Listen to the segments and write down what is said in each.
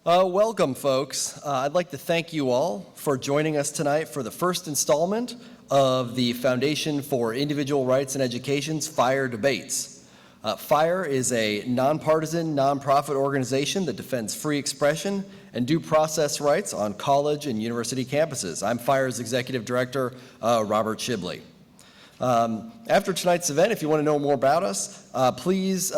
Welcome, folks. I'd like to thank you all for joining us tonight for the first installment of the Foundation for Individual Rights in Education's FIRE debates. FIRE is a nonpartisan, nonprofit organization that defends free expression and due process rights on college and university campuses. I'm FIRE's Executive Director, Robert Shibley. After tonight's event, if you want to know more about us, please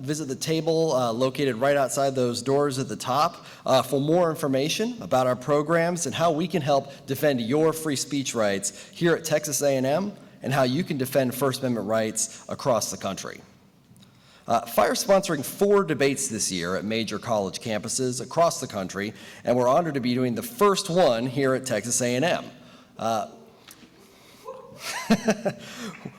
visit the table located right outside those doors at the top for more information about our programs and how we can help defend your free speech rights here at Texas A&M and how you can defend First Amendment rights across the country. FIRE is sponsoring 4 debates this year at major college campuses across the country, and we're honored to be doing the first one here at Texas A&M.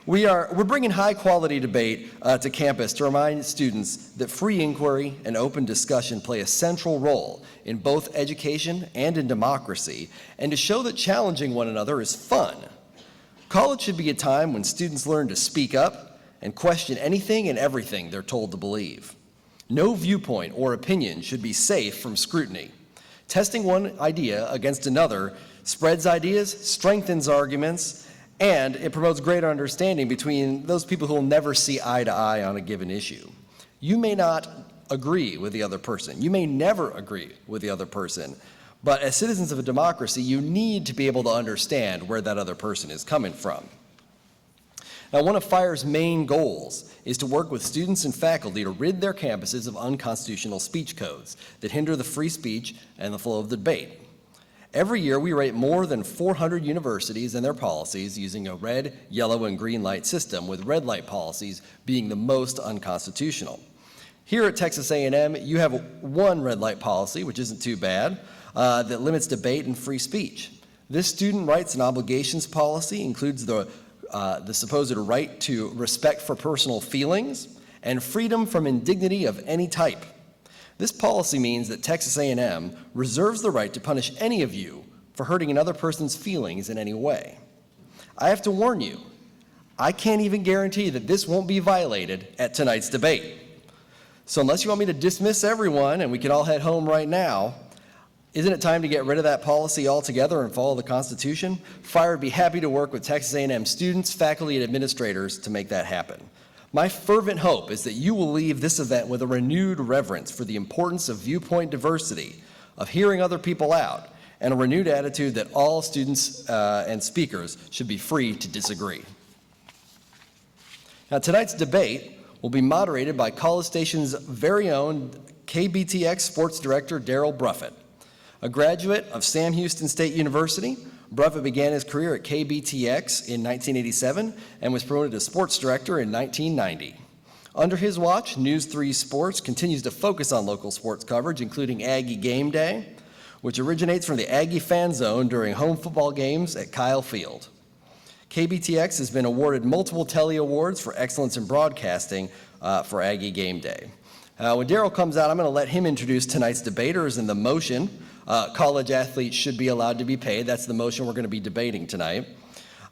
We're bringing high-quality debate to campus to remind students that free inquiry and open discussion play a central role in both education and in democracy, and to show that challenging one another is fun. College should be a time when students learn to speak up and question anything and everything they're told to believe. No viewpoint or opinion should be safe from scrutiny. Testing one idea against another spreads ideas, strengthens arguments, and it promotes greater understanding between those people who will never see eye to eye on a given issue. You may not agree with the other person. You may never agree with the other person. But as citizens of a democracy, you need to be able to understand where that other person is coming from. Now, one of FIRE's main goals is to work with students and faculty to rid their campuses of unconstitutional speech codes that hinder the free speech and the flow of the debate. Every year, we rate more than 400 universities and their policies using a red, yellow, and green light system, with red light policies being the most unconstitutional. Here at Texas A&M, you have one red light policy, which isn't too bad, that limits debate and free speech. This student rights and obligations policy includes the supposed right to respect for personal feelings and freedom from indignity of any type. This policy means that Texas A&M reserves the right to punish any of you for hurting another person's feelings in any way. I have to warn you, I can't even guarantee that this won't be violated at tonight's debate. So unless you want me to dismiss everyone and we can all head home right now, isn't it time to get rid of that policy altogether and follow the Constitution? FIRE would be happy to work with Texas A&M students, faculty, and administrators to make that happen. My fervent hope is that you will leave this event with a renewed reverence for the importance of viewpoint diversity, of hearing other people out, and a renewed attitude that all students and speakers should be free to disagree. Now, tonight's debate will be moderated by College Station's very own KBTX Sports Director, Darryl Bruffett. A graduate of Sam Houston State University, Bruffett began his career at KBTX in 1987 and was promoted to sports director in 1990. Under his watch, News 3 Sports continues to focus on local sports coverage, including Aggie Game Day, which originates from the Aggie Fan Zone during home football games at Kyle Field. KBTX has been awarded multiple Telly Awards for excellence in broadcasting for Aggie Game Day. When Darryl comes out, I'm going to let him introduce tonight's debaters and the motion. College athletes should be allowed to be paid. That's the motion we're going to be debating tonight.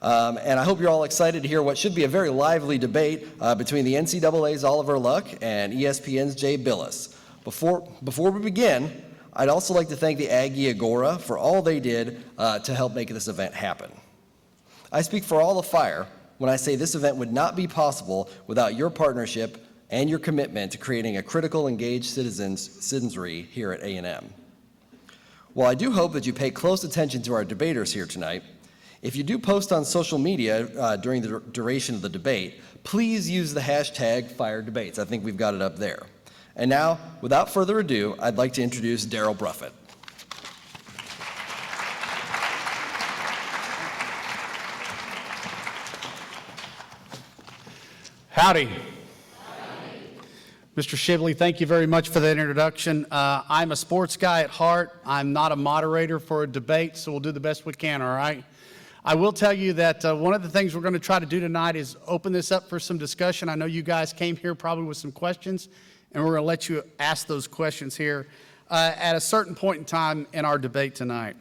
And I hope you're all excited to hear what should be a very lively debate between the NCAA's Oliver Luck and ESPN's Jay Billis. Before we begin, I'd also like to thank the Aggie Agora for all they did to help make this event happen. I speak for all of FIRE when I say this event would not be possible without your partnership and your commitment to creating a critical, engaged citizenry here at A&M. While I do hope that you pay close attention to our debaters here tonight, if you do post on social media during the duration of the debate, please use the hashtag FIREDebates. I think we've got it up there. And now, without further ado, I'd like to introduce Darryl Bruffett. Howdy. Mr. Shibley, thank you very much for that introduction. I'm a sports guy at heart. I'm not a moderator for a debate, so we'll do the best we can, all right? I will tell you that one of the things we're going to try to do tonight is open this up for some discussion. I know you guys came here probably with some questions, and we're going to let you ask those questions here at a certain point in time in our debate tonight.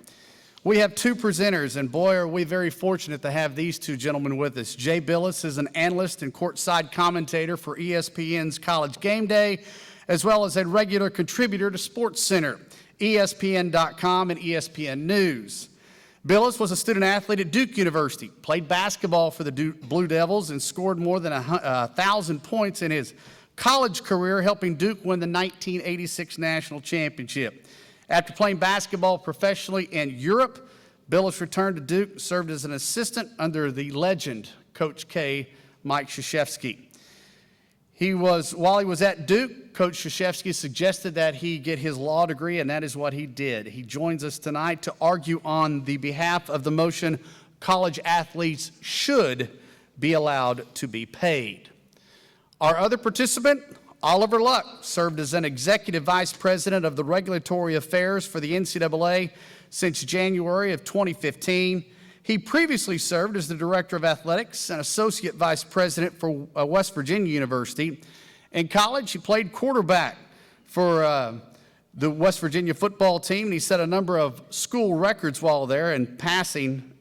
We have 2 presenters, and boy, are we very fortunate to have these 2 gentlemen with us. Jay Billis is an analyst and courtside commentator for ESPN's College Game Day, as well as a regular contributor to SportsCenter. ESPN.com, and ESPN News. Billis was a student athlete at Duke University, played basketball for the Blue Devils, and scored more than 1,000 points in his college career, helping Duke win the 1986 national championship. After playing basketball professionally in Europe, Billis returned to Duke and served as an assistant under the legend, Coach K, Mike Krzyzewski. While he was at Duke, Coach Krzyzewski suggested that he get his law degree, and that is what he did. He joins us tonight to argue on the behalf of the motion, college athletes should be allowed to be paid. Our other participant, Oliver Luck, served as an executive vice president of the regulatory affairs for the NCAA since January of 2015. He previously served as the director of athletics and associate vice president for West Virginia University. In college, he played quarterback for the West Virginia football team, and he set a number of school records while there in passing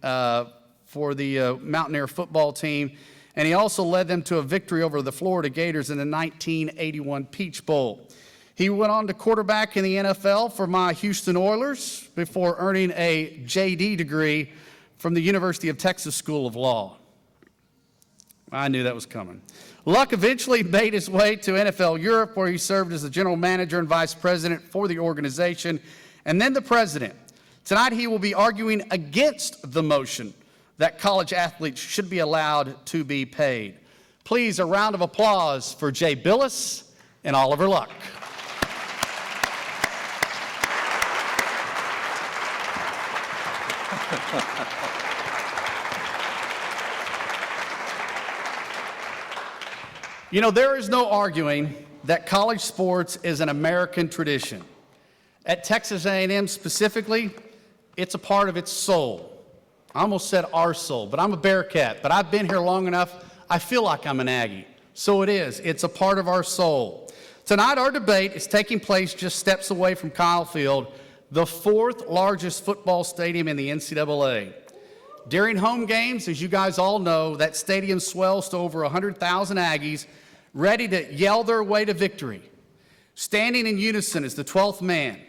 for the Mountaineer football team. And he also led them to a victory over the Florida Gators in the 1981 Peach Bowl. He went on to quarterback in the NFL for my Houston Oilers before earning a JD degree from the University of Texas School of Law. I knew that was coming. Luck eventually made his way to NFL Europe, where he served as the general manager and vice president for the organization, and then the president. Tonight he will be arguing against the motion that college athletes should be allowed to be paid. Please, a round of applause for Jay Billis and Oliver Luck. You know, there is no arguing that college sports is an American tradition. At Texas A&M specifically, it's a part of its soul. I almost said our soul, but I'm a Bearcat, but I've been here long enough, I feel like I'm an Aggie. So it is. It's a part of our soul. Tonight, our debate is taking place just steps away from Kyle Field, the fourth largest football stadium in the NCAA. During home games, as you guys all know, that stadium swells to over 100,000 Aggies ready to yell their way to victory. Standing in unison is the 12th man.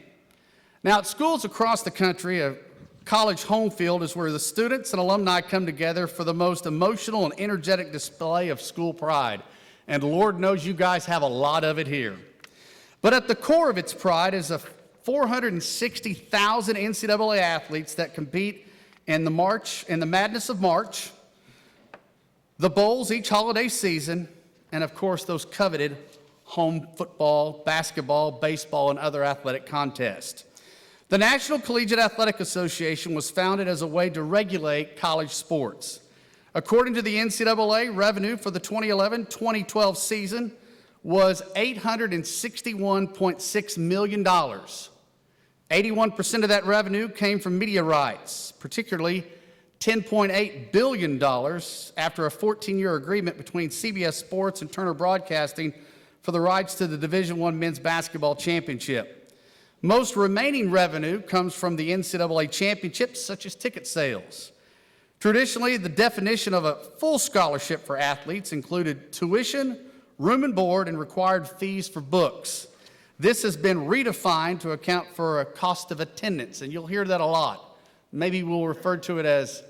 Now, at schools across the country, a college home field is where the students and alumni come together for the most emotional and energetic display of school pride. And Lord knows you guys have a lot of it here. But at the core of its pride is a 460,000 NCAA athletes that compete in the madness of March, the bowls each holiday season, and of course those coveted home football, basketball, baseball, and other athletic contests. The National Collegiate Athletic Association was founded as a way to regulate college sports. According to the NCAA, revenue for the 2011-2012 season was $861.6 million. 81% of that revenue came from media rights, particularly $10.8 billion after a 14-year agreement between CBS Sports and Turner Broadcasting for the rights to the Division I men's basketball championship. Most remaining revenue comes from the NCAA championships, such as ticket sales. Traditionally, the definition of a full scholarship for athletes included tuition, room and board, and required fees for books. This has been redefined to account for a cost of attendance, and you'll hear that a lot. Maybe we'll refer to it as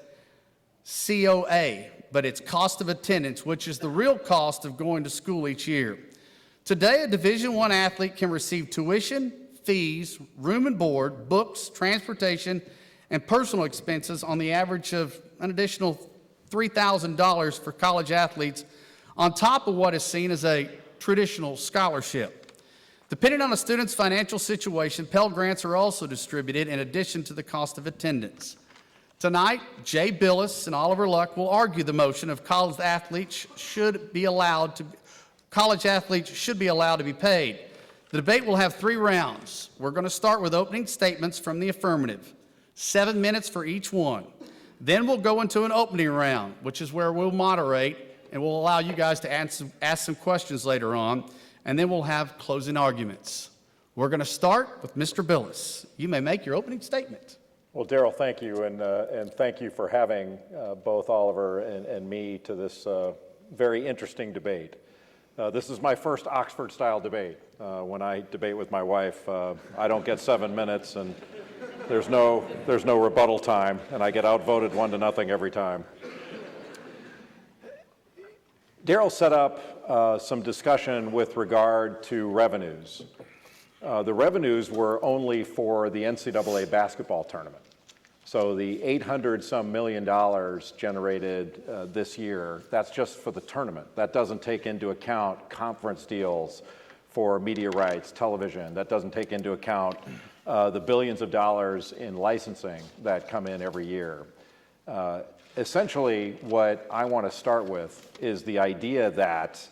COA, but it's cost of attendance, which is the real cost of going to school each year. Today, a Division I athlete can receive tuition, fees, room and board, books, transportation, and personal expenses on the average of an additional $3,000 for college athletes on top of what is seen as a traditional scholarship. Depending on a student's financial situation, Pell Grants are also distributed in addition to the cost of attendance. Tonight, Jay Billis and Oliver Luck will argue the motion of college athletes should be allowed to be paid. The debate will have 3 rounds. We're going to start with opening statements from the affirmative, 7 minutes for each one. Then we'll go into an opening round, which is where we'll moderate and we'll allow you guys to ask some questions later on. And then we'll have closing arguments. We're going to start with Mr. Billis. You may make your opening statement. Well, Darryl, thank you, and thank you for having both Oliver and me to this very interesting debate. This is my first Oxford-style debate. When I debate with my wife, I don't get 7 minutes, and there's no rebuttal time, and I get outvoted 1-0 every time. Darryl set up some discussion with regard to revenues. The revenues were only for the NCAA basketball tournament. So the $800-some million generated this year, that's just for the tournament. That doesn't take into account conference deals for media rights, television. That doesn't take into account the billions of dollars in licensing that come in every year. Essentially, what I want to start with is the idea that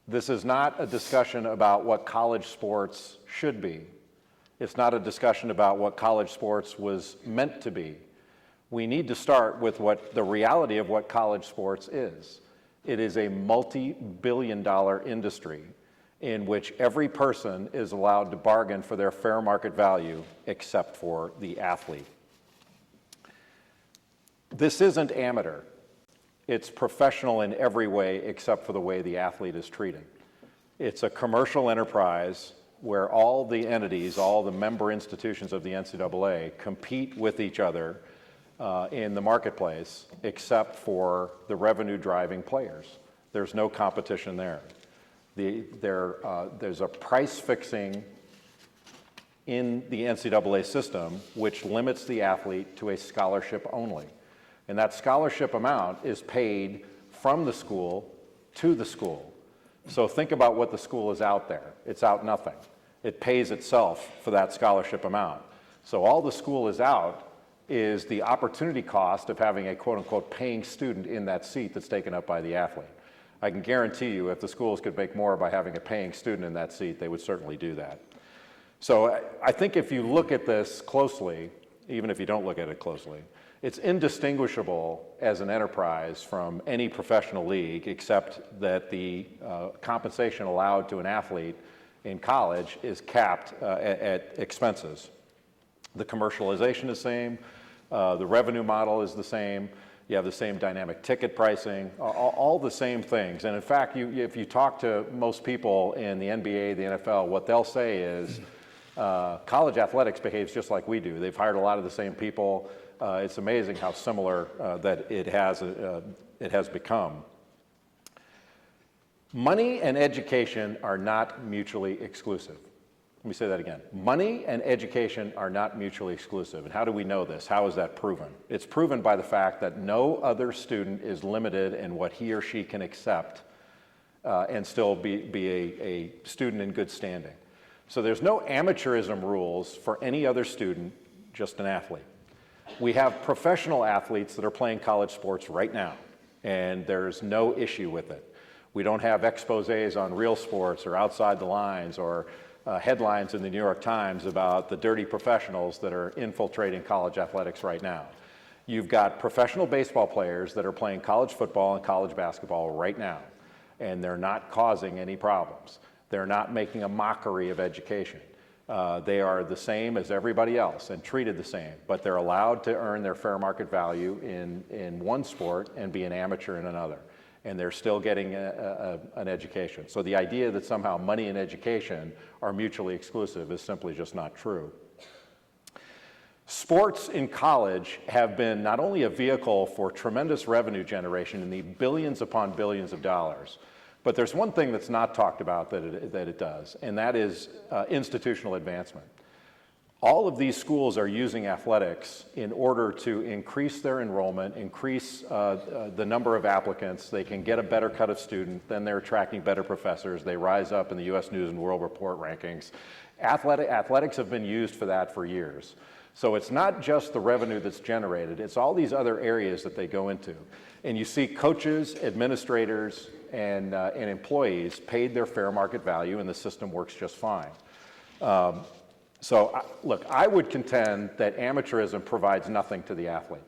this is not a discussion about what college sports should be. It's not a discussion about what college sports was meant to be. We need to start with what the reality of what college sports is. It is a multi-billion-dollar industry in which every person is allowed to bargain for their fair market value except for the athlete. This isn't amateur. It's professional in every way except for the way the athlete is treated. It's a commercial enterprise where all the entities, all the member institutions of the NCAA compete with each other in the marketplace except for the revenue-driving players. There's no competition there. There's a price fixing in the NCAA system which limits the athlete to a scholarship only. And that scholarship amount is paid from the school to the school. So think about what the school is out there. It's out nothing. It pays itself for that scholarship amount. So all the school is out is the opportunity cost of having a quote-unquote paying student in that seat that's taken up by the athlete. I can guarantee you if the schools could make more by having a paying student in that seat, they would certainly do that. So I think if you look at this closely, even if you don't look at it closely, it's indistinguishable as an enterprise from any professional league except that the compensation allowed to an athlete in college is capped at expenses. The commercialization is the same, the revenue model is the same, you have the same dynamic ticket pricing, all the same things. And in fact, if you talk to most people in the NBA, the NFL, what they'll say is college athletics behaves just like we do. They've hired a lot of the same people. It's amazing how similar that it has become. Money and education are not mutually exclusive. Let me say that again. Money and education are not mutually exclusive. And how do we know this? How is that proven? It's proven by the fact that no other student is limited in what he or she can accept and still be a student in good standing. So there's no amateurism rules for any other student, just an athlete. We have professional athletes that are playing college sports right now, and there's no issue with it. We don't have exposés on Real Sports or Outside the Lines or headlines in the New York Times about the dirty professionals that are infiltrating college athletics right now. You've got professional baseball players that are playing college football and college basketball right now, and they're not causing any problems. They're not making a mockery of education. They are the same as everybody else and treated the same, but they're allowed to earn their fair market value in one sport and be an amateur in another. And they're still getting an education. So the idea that somehow money and education are mutually exclusive is simply just not true. Sports in college have been not only a vehicle for tremendous revenue generation in the billions upon billions of dollars, but there's one thing that's not talked about that it does, and that is institutional advancement. All of these schools are using athletics in order to increase their enrollment, increase the number of applicants. They can get a better cut of student, then they're attracting better professors. They rise up in the U.S. News and World Report rankings. Athletics have been used for that for years. So it's not just the revenue that's generated, it's all these other areas that they go into. And you see coaches, administrators, and employees paid their fair market value, and the system works just fine. Look, I would contend that amateurism provides nothing to the athlete.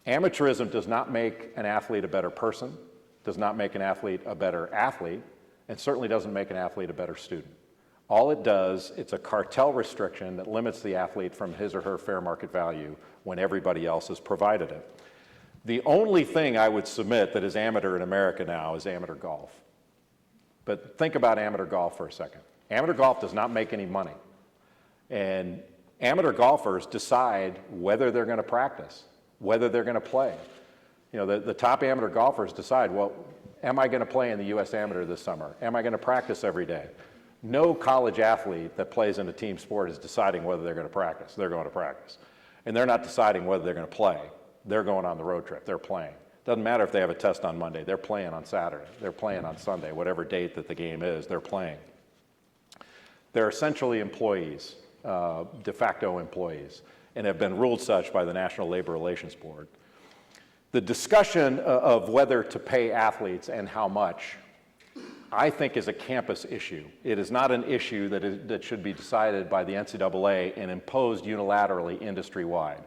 Amateurism does not make an athlete a better person, does not make an athlete a better athlete, and certainly doesn't make an athlete a better student. All it does, it's a cartel restriction that limits the athlete from his or her fair market value when everybody else has provided it. The only thing I would submit that is amateur in America now is amateur golf. But think about amateur golf for a second. Amateur golf does not make any money. And amateur golfers decide whether they're going to practice, whether they're going to play. You know, the top amateur golfers decide, well, am I going to play in the U.S. Amateur this summer? Am I going to practice every day? No college athlete that plays in a team sport is deciding whether they're going to practice. They're going to practice. And they're not deciding whether they're going to play. They're going on the road trip. They're playing. Doesn't matter if they have a test on Monday. They're playing on Saturday. They're playing on Sunday. Whatever date that the game is, they're playing. They're essentially employees, de facto employees, and have been ruled such by the National Labor Relations Board. The discussion of whether to pay athletes and how much, I think, is a campus issue. It is not an issue that should be decided by the NCAA and imposed unilaterally industry-wide.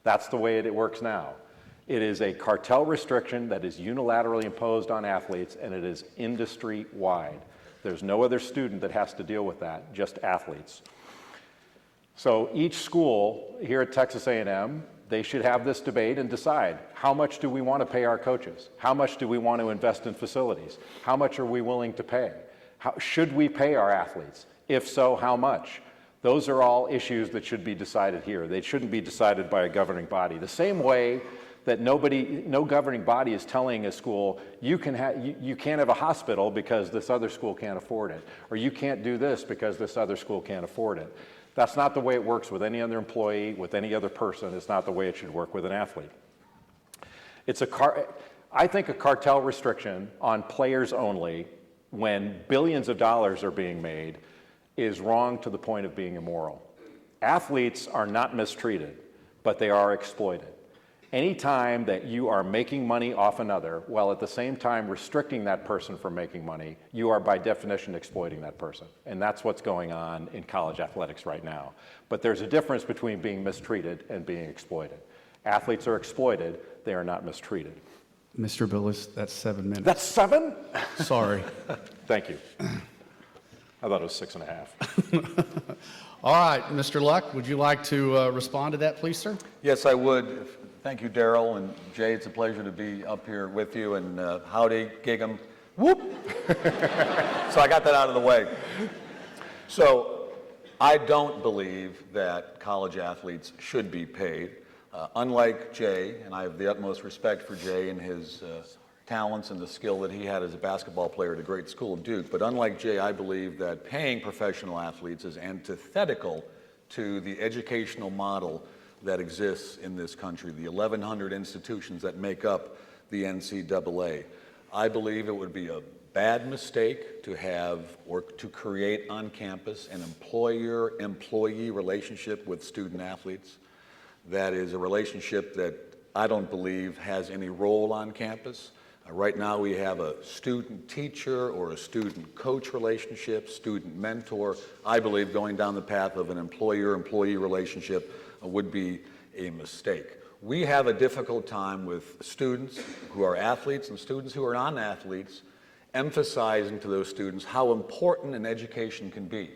That's the way it works now. It is a cartel restriction that is unilaterally imposed on athletes, and it is industry-wide. There's no other student that has to deal with that, just athletes. So each school here at Texas A&M, they should have this debate and decide, how much do we want to pay our coaches? How much do we want to invest in facilities? How much are we willing to pay? Should we pay our athletes? If so, how much? Those are all issues that should be decided here. They shouldn't be decided by a governing body. The same way that no governing body is telling a school, you can't have a hospital because this other school can't afford it, or you can't do this because this other school can't afford it. That's not the way it works with any other employee, with any other person. It's not the way it should work with an athlete. I think a cartel restriction on players only, when billions of dollars are being made, is wrong to the point of being immoral. Athletes are not mistreated, but they are exploited. Anytime that you are making money off another, while at the same time restricting that person from making money, you are by definition exploiting that person. And that's what's going on in college athletics right now. But there's a difference between being mistreated and being exploited. Athletes are exploited, they are not mistreated. Mr. Billis, that's 7 minutes. That's 7? Sorry. Thank you. I thought it was 6.5. All right, Mr. Luck, would you like to respond to that, please, sir? Yes, I would. Thank you, Darryl, and Jay, it's a pleasure to be up here with you, and howdy, Gig'em, whoop! So I got that out of the way. So I don't believe that college athletes should be paid. Unlike Jay, and I have the utmost respect for Jay and his talents and the skill that he had as a basketball player at a great school, Duke, but unlike Jay, I believe that paying professional athletes is antithetical to the educational model that exists in this country, the 1,100 institutions that make up the NCAA. I believe it would be a bad mistake to have or to create on campus an employer-employee relationship with student athletes. That is a relationship that I don't believe has any role on campus. Right now we have a student-teacher or a student-coach relationship, student-mentor. I believe going down the path of an employer-employee relationship would be a mistake. We have a difficult time with students who are athletes and students who are non-athletes emphasizing to those students how important an education can be,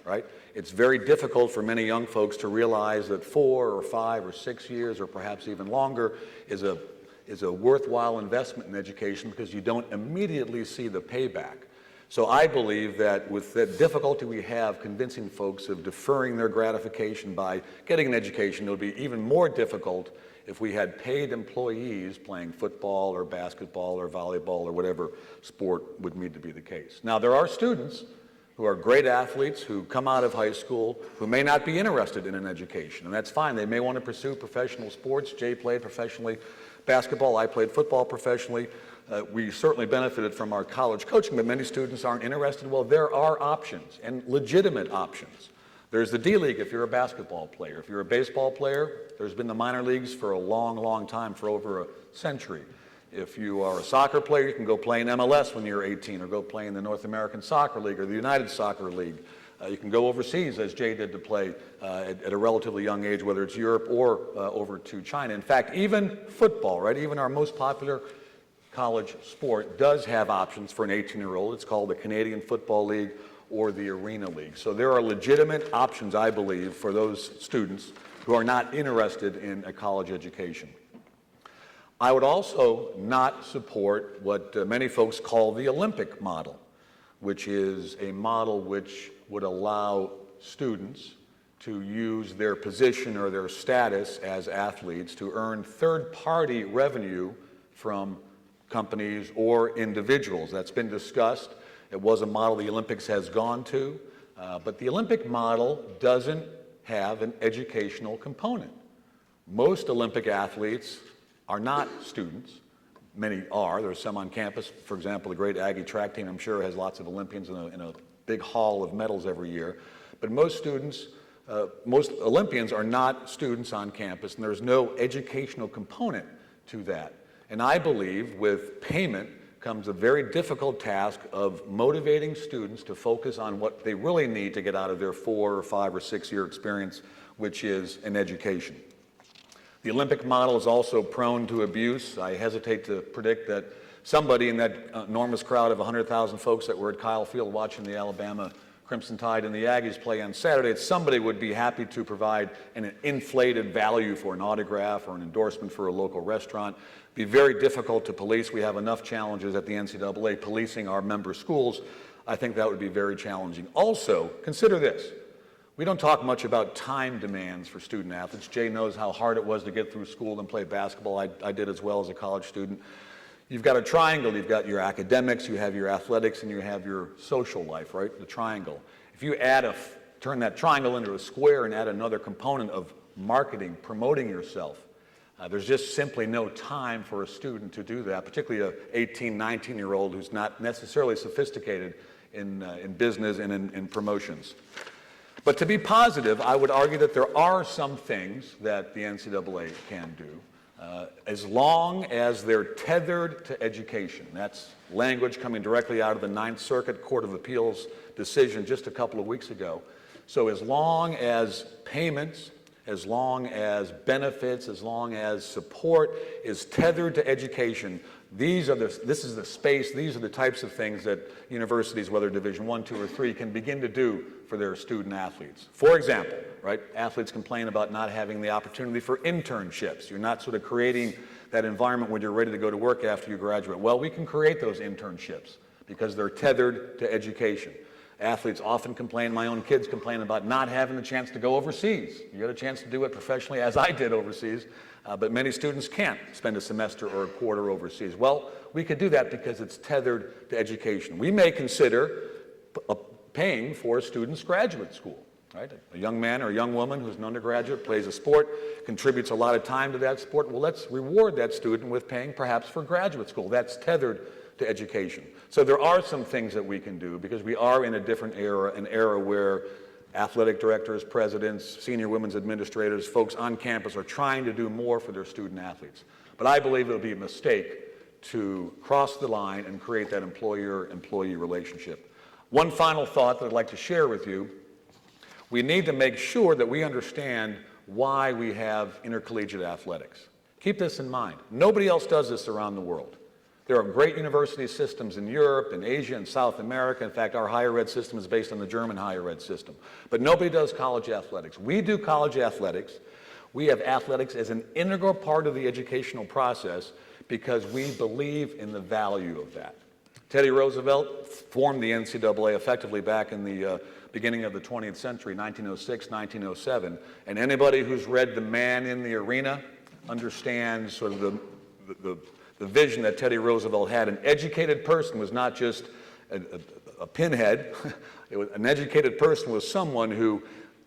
right? It's very difficult for many young folks to realize that 4 or 5 or 6 years or perhaps even longer is a worthwhile investment in education because you don't immediately see the payback. So I believe that with the difficulty we have convincing folks of deferring their gratification by getting an education, it would be even more difficult if we had paid employees playing football or basketball or volleyball or whatever sport would need to be the case. Now, there are students who are great athletes who come out of high school who may not be interested in an education, and that's fine. They may want to pursue professional sports. Jay played professionally basketball. I played football professionally. We certainly benefited from our college coaching, but many students aren't interested. Well, there are options, and legitimate options. There's the D-League if you're a basketball player. If you're a baseball player, there's been the minor leagues for a long, long time, for over a century. If you are a soccer player, you can go play in MLS when you're 18, or go play in the North American Soccer League or the United Soccer League. You can go overseas, as Jay did, to play at a relatively young age, whether it's Europe or over to China. In fact, even football, right, even our most popular college sport does have options for an 18-year-old. It's called the Canadian Football League or the Arena League. So there are legitimate options, I believe, for those students who are not interested in a college education. I would also not support what many folks call the Olympic model, which is a model which would allow students to use their position or their status as athletes to earn third-party revenue from companies or individuals. That's been discussed. It was a model the Olympics has gone to, but the Olympic model doesn't have an educational component. Most Olympic athletes are not students. Many are. There's some on campus. For example, the great Aggie track team, I'm sure, has lots of Olympians in a big hall of medals every year. But most Olympians are not students on campus, and there's no educational component to that. And I believe with payment comes a very difficult task of motivating students to focus on what they really need to get out of their 4 or 5 or 6 year experience, which is an education. The Olympic model is also prone to abuse. I hesitate to predict that somebody in that enormous crowd of 100,000 folks that were at Kyle Field watching the Alabama Crimson Tide and the Aggies play on Saturday, somebody would be happy to provide an inflated value for an autograph or an endorsement for a local restaurant. It'd be very difficult to police. We have enough challenges at the NCAA policing our member schools. I think that would be very challenging. Also, consider this. We don't talk much about time demands for student athletes. Jay knows how hard it was to get through school and play basketball. I did as well as a college student. You've got a triangle. You've got your academics, you have your athletics, and you have your social life, right? The triangle. If you turn that triangle into a square and add another component of marketing, promoting yourself, there's just simply no time for a student to do that, particularly an 18, 19-year-old who's not necessarily sophisticated in business and in promotions. But to be positive, I would argue that there are some things that the NCAA can do, as long as they're tethered to education. That's language coming directly out of the Ninth Circuit Court of Appeals decision just a couple of weeks ago. So as long as payments, as long as benefits, as long as support is tethered to education, this is the space, these are the types of things that universities, whether Division I, II, or III, can begin to do for their student athletes. For example, right, athletes complain about not having the opportunity for internships. You're not sort of creating that environment when you're ready to go to work after you graduate. Well, we can create those internships because they're tethered to education. Athletes often complain, my own kids complain about not having the chance to go overseas. You get a chance to do it professionally, as I did overseas, but many students can't spend a semester or a quarter overseas. Well, we could do that because it's tethered to education. We may consider paying for a student's graduate school, right? A young man or a young woman who's an undergraduate, plays a sport, contributes a lot of time to that sport. Well, let's reward that student with paying perhaps for graduate school. That's tethered to education. So there are some things that we can do because we are in a different era, an era where athletic directors, presidents, senior women's administrators, folks on campus are trying to do more for their student athletes. But I believe it would be a mistake to cross the line and create that employer-employee relationship. One final thought that I'd like to share with you. We need to make sure that we understand why we have intercollegiate athletics. Keep this in mind. Nobody else does this around the world. There are great university systems in Europe and Asia and South America. In fact, our higher ed system is based on the German higher ed system. But nobody does college athletics. We do college athletics. We have athletics as an integral part of the educational process because we believe in the value of that. Teddy Roosevelt formed the NCAA effectively back in the beginning of the 20th century, 1906, 1907. And anybody who's read The Man in the Arena understands sort of the vision that Teddy Roosevelt had. An educated person was not just a pinhead. An educated person was someone who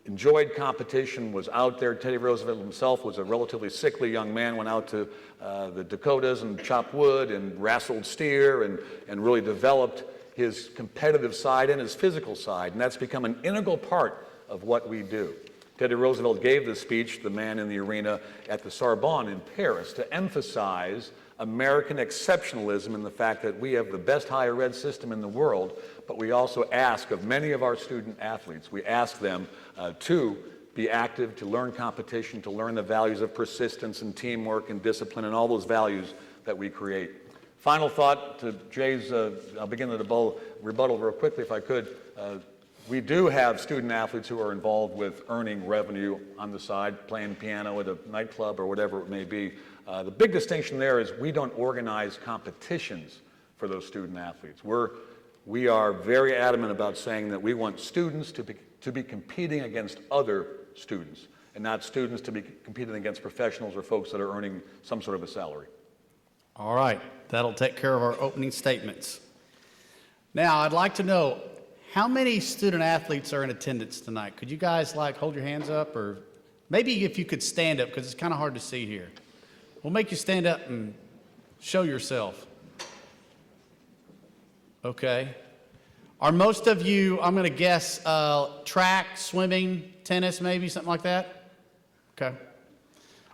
enjoyed competition, was out there. Teddy Roosevelt himself was a relatively sickly young man, went out to the Dakotas and chopped wood and wrestled steer and really developed his competitive side and his physical side. And that's become an integral part of what we do. Teddy Roosevelt gave the speech, The Man in the Arena, at the Sorbonne in Paris to emphasize American exceptionalism in the fact that we have the best higher ed system in the world, but we also ask of many of our student athletes, we ask them to be active, to learn competition, to learn the values of persistence and teamwork and discipline and all those values that we create. Final thought to Jay's, I'll begin the rebuttal real quickly if I could. We do have student athletes who are involved with earning revenue on the side, playing piano at a nightclub or whatever it may be. The big distinction there is we don't organize competitions for those student athletes. We are very adamant about saying that we want students to be competing against other students and not students to be competing against professionals or folks that are earning some sort of a salary. All right, that'll take care of our opening statements. Now, I'd like to know, how many student athletes are in attendance tonight? Could you guys hold your hands up, or maybe if you could stand up, because it's kind of hard to see here. We'll make you stand up and show yourself. Okay. Are most of you, I'm going to guess, track, swimming, tennis, maybe, something like that? Okay.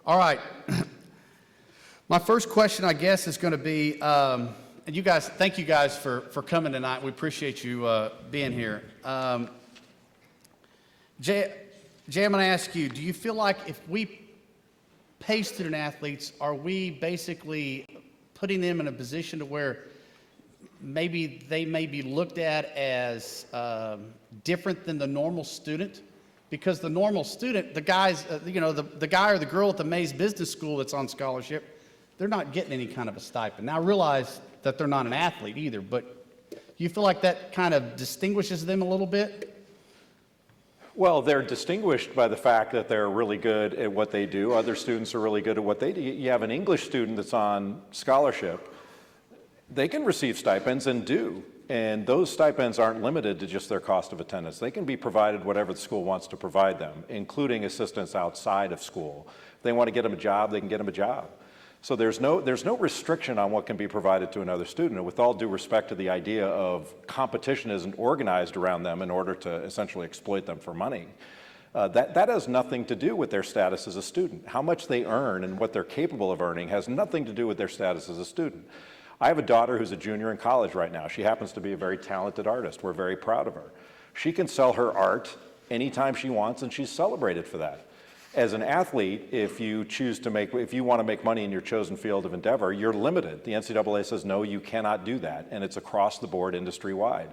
All right. My first question, I guess, is going to be, and you guys, thank you guys for coming tonight. We appreciate you being here. Jay, I'm going to ask you, do you feel like if we pay student athletes, are we basically putting them in a position to where maybe they may be looked at as different than the normal student? Because the normal student, the guys, the guy or the girl at the Mays Business School that's on scholarship, they're not getting any kind of a stipend. Now, I realize that they're not an athlete either, but do you feel like that kind of distinguishes them a little bit? Well, they're distinguished by the fact that they're really good at what they do. Other students are really good at what they do. You have an English student that's on scholarship. They can receive stipends and do. And those stipends aren't limited to just their cost of attendance. They can be provided whatever the school wants to provide them, including assistance outside of school. If they want to get them a job, they can get them a job. So there's no restriction on what can be provided to another student. And with all due respect to the idea of competition isn't organized around them in order to essentially exploit them for money, that has nothing to do with their status as a student. How much they earn and what they're capable of earning has nothing to do with their status as a student. I have a daughter who's a junior in college right now. She happens to be a very talented artist. We're very proud of her. She can sell her art anytime she wants, and she's celebrated for that. As an athlete, if you want to make money in your chosen field of endeavor, you're limited. The NCAA says, no, you cannot do that, and it's across the board, industry-wide.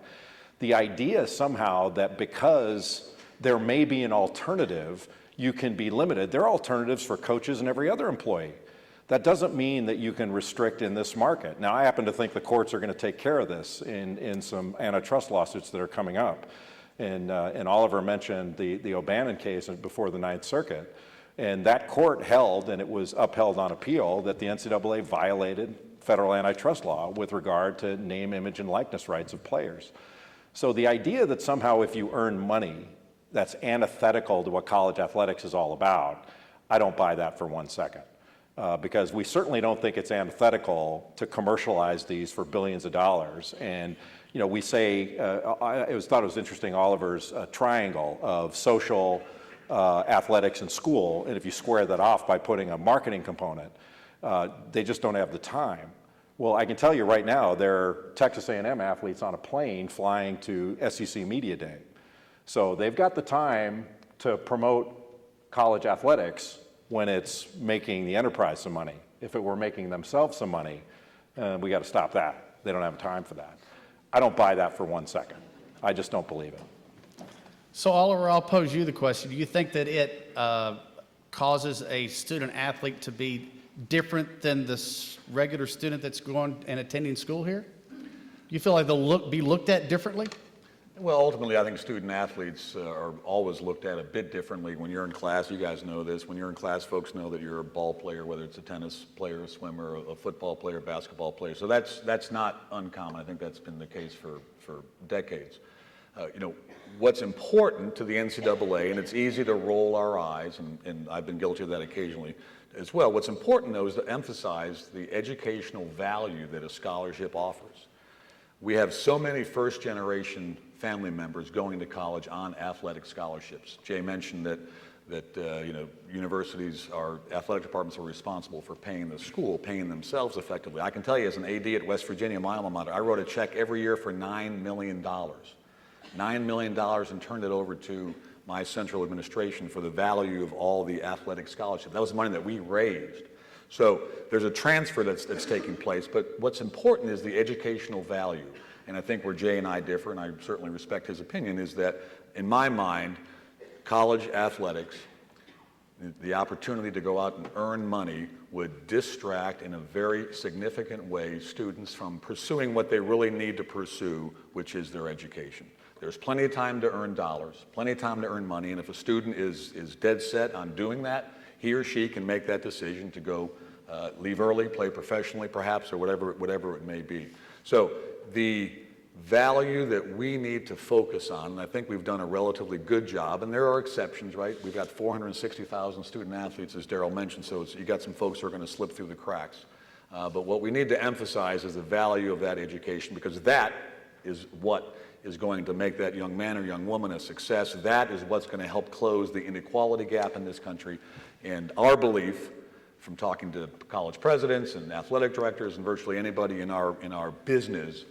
The idea somehow that because there may be an alternative, you can be limited. There are alternatives for coaches and every other employee. That doesn't mean that you can restrict in this market. Now, I happen to think the courts are going to take care of this in some antitrust lawsuits that are coming up. And Oliver mentioned the O'Bannon case before the Ninth Circuit. And that court held, and it was upheld on appeal, that the NCAA violated federal antitrust law with regard to name, image, and likeness rights of players. So the idea that somehow if you earn money, that's antithetical to what college athletics is all about, I don't buy that for 1 second. Because we certainly don't think it's antithetical to commercialize these for billions of dollars. And we say, I thought it was interesting, Oliver's triangle of social, athletics, and school. And if you square that off by putting a marketing component, they just don't have the time. Well, I can tell you right now, there are Texas A&M athletes on a plane flying to SEC Media Day. So they've got the time to promote college athletics when it's making the enterprise some money. If it were making themselves some money, we got to stop that. They don't have time for that. I don't buy that for 1 second. I just don't believe it. So Oliver, I'll pose you the question. Do you think that it causes a student athlete to be different than the regular student that's going and attending school here? Do you feel like they'll be looked at differently? Well, ultimately, I think student athletes are always looked at a bit differently. When you're in class, you guys know this, when you're in class, folks know that you're a ball player, whether it's a tennis player, a swimmer, a football player, a basketball player. So that's not uncommon. I think that's been the case for decades. What's important to the NCAA, and it's easy to roll our eyes, and I've been guilty of that occasionally as well. What's important, though, is to emphasize the educational value that a scholarship offers. We have so many first-generation family members going to college on athletic scholarships. Jay mentioned that universities, our athletic departments are responsible for paying the school, paying themselves effectively. I can tell you, as an AD at West Virginia, my alma mater, I wrote a check every year for $9 million. $9 million, and turned it over to my central administration for the value of all the athletic scholarships. That was money that we raised. So there's a transfer that's taking place, but what's important is the educational value. And I think where Jay and I differ, and I certainly respect his opinion, is that in my mind, college athletics the opportunity to go out and earn money would distract in a very significant way students from pursuing what they really need to pursue, which is their education. There's plenty of time to earn dollars, plenty of time to earn money, and if a student is dead set on doing that, he or she can make that decision to go leave early, play professionally perhaps, or whatever it may be. So the value that we need to focus on, and I think we've done a relatively good job, and there are exceptions, right? We've got 460,000 student athletes, as Darryl mentioned, so you got some folks who are going to slip through the cracks. But what we need to emphasize is the value of that education, because that is what is going to make that young man or young woman a success. That is what's going to help close the inequality gap in this country. And our belief, from talking to college presidents and athletic directors and virtually anybody in our business,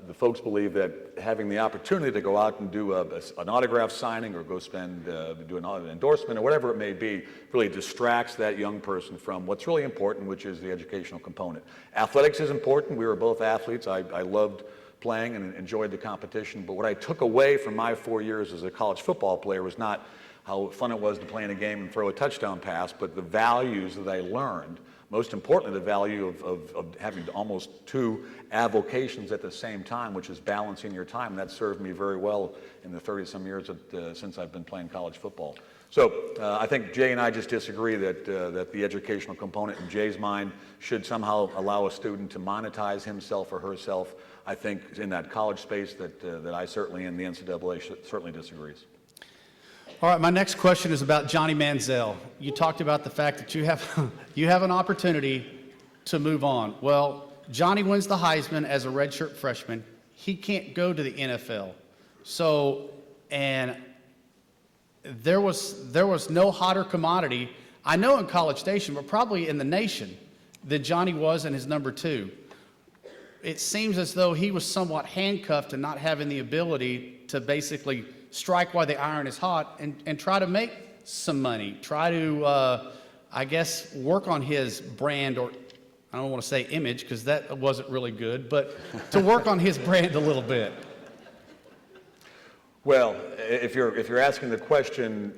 the folks believe that having the opportunity to go out and do an autograph signing or go do an endorsement or whatever it may be really distracts that young person from what's really important, which is the educational component. Athletics is important. We were both athletes. I loved playing and enjoyed the competition, but what I took away from my 4 years as a college football player was not how fun it was to play in a game and throw a touchdown pass, but the values that I learned. Most importantly, the value of having almost two avocations at the same time, which is balancing your time. That served me very well in the 30-some years since I've been playing college football. So I think Jay and I just disagree that the educational component in Jay's mind should somehow allow a student to monetize himself or herself. I think in that college space that I certainly, and the NCAA certainly disagrees. All right, my next question is about Johnny Manziel. You talked about the fact that you have an opportunity to move on. Well, Johnny wins the Heisman as a redshirt freshman. He can't go to the NFL. So, and there was no hotter commodity, I know in College Station, but probably in the nation, than Johnny was in his number 2. It seems as though he was somewhat handcuffed and not having the ability to basically strike while the iron is hot and try to make some money, try to, I guess, work on his brand, or I don't want to say image because that wasn't really good, but to work on his brand a little bit. Well, if you're asking the question,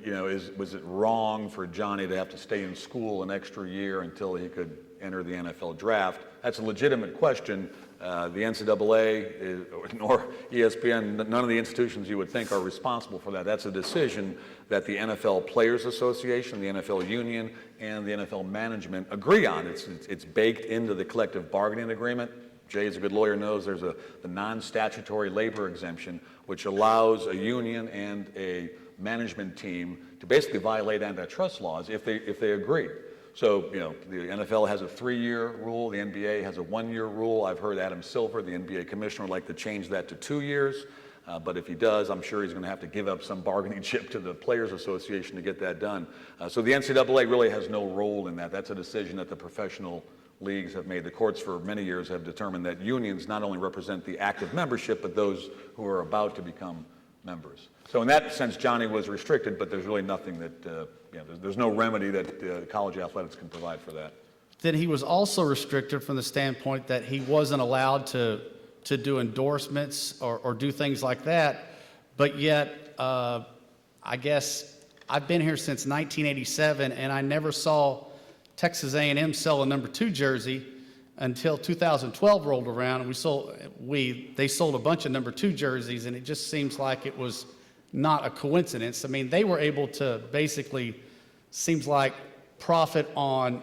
was it wrong for Johnny to have to stay in school an extra year until he could enter the NFL draft? That's a legitimate question. The NCAA, nor ESPN, none of the institutions you would think are responsible for that. That's a decision that the NFL Players Association, the NFL Union, and the NFL management agree on. It's baked into the collective bargaining agreement. Jay, as a good lawyer, knows there's the non-statutory labor exemption, which allows a union and a management team to basically violate antitrust laws if they agree. So, the NFL has a 3-year rule, the NBA has a 1-year rule. I've heard Adam Silver, the NBA commissioner, would like to change that to 2 years. But if he does, I'm sure he's going to have to give up some bargaining chip to the Players Association to get that done. So the NCAA really has no role in that. That's a decision that the professional leagues have made. The courts for many years have determined that unions not only represent the active membership, but those who are about to become members. So in that sense, Johnny was restricted, but there's really nothing that, there's no remedy that college athletics can provide for that. Then he was also restricted from the standpoint that he wasn't allowed to do endorsements or do things like that, but yet, I guess I've been here since 1987, and I never saw Texas A&M sell a number 2 jersey until 2012 rolled around, and they sold a bunch of number 2 jerseys, and it just seems like it was not a coincidence. I mean, they were able to basically, seems like, profit on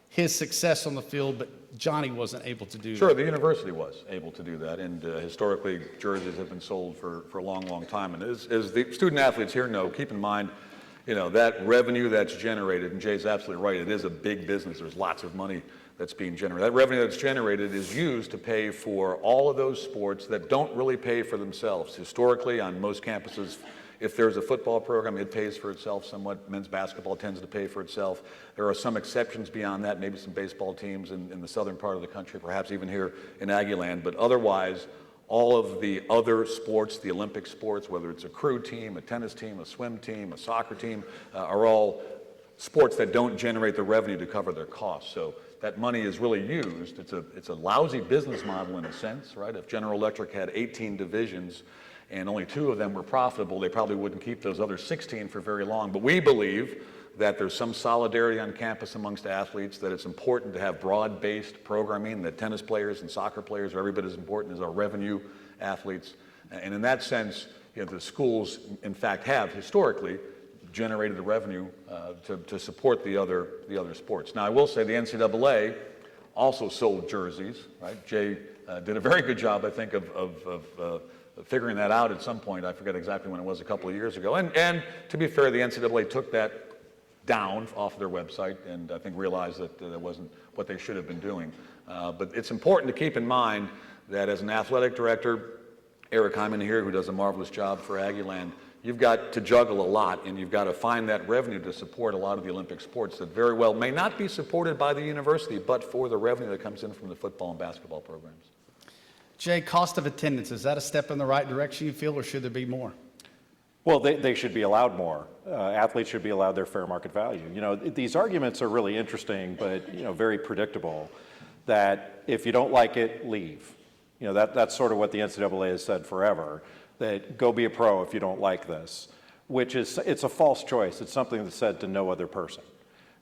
his success on the field, but Johnny wasn't able to do that. Sure, the university was able to do that, and historically, jerseys have been sold for a long, long time. And as the student athletes here know, keep in mind, that revenue that's generated, and Jay's absolutely right, it is a big business. There's lots of money that's being generated. That revenue that's generated is used to pay for all of those sports that don't really pay for themselves. Historically, on most campuses, if there's a football program, it pays for itself somewhat. Men's basketball tends to pay for itself. There are some exceptions beyond that, maybe some baseball teams in the southern part of the country, perhaps even here in Aggie land, but otherwise, all of the other sports, the Olympic sports, whether it's a crew team, a tennis team, a swim team, a soccer team, are all sports that don't generate the revenue to cover their costs. So that money is really used. It's a lousy business model in a sense, right? If General Electric had 18 divisions and only 2 of them were profitable, they probably wouldn't keep those other 16 for very long. But we believe that there's some solidarity on campus amongst athletes, that it's important to have broad-based programming, that tennis players and soccer players are every bit as important as our revenue athletes. And in that sense, the schools, in fact, have historically generated the revenue to support the other sports. Now, I will say the NCAA also sold jerseys, right? Jay did a very good job, I think, of figuring that out at some point. I forget exactly when it was, a couple of years ago. And to be fair, the NCAA took that down off their website and I think realized that that wasn't what they should have been doing. But it's important to keep in mind that as an athletic director, Eric Hyman here, who does a marvelous job for Aggieland, you've got to juggle a lot, and you've got to find that revenue to support a lot of the Olympic sports that very well may not be supported by the university, but for the revenue that comes in from the football and basketball programs. Jay, cost of attendance, is that a step in the right direction, you feel, or should there be more? Well, they should be allowed more. Athletes should be allowed their fair market value. These arguments are really interesting, but, very predictable, that if you don't like it, leave. That's sort of what the NCAA has said forever, that go be a pro if you don't like this, it's a false choice. It's something that's said to no other person.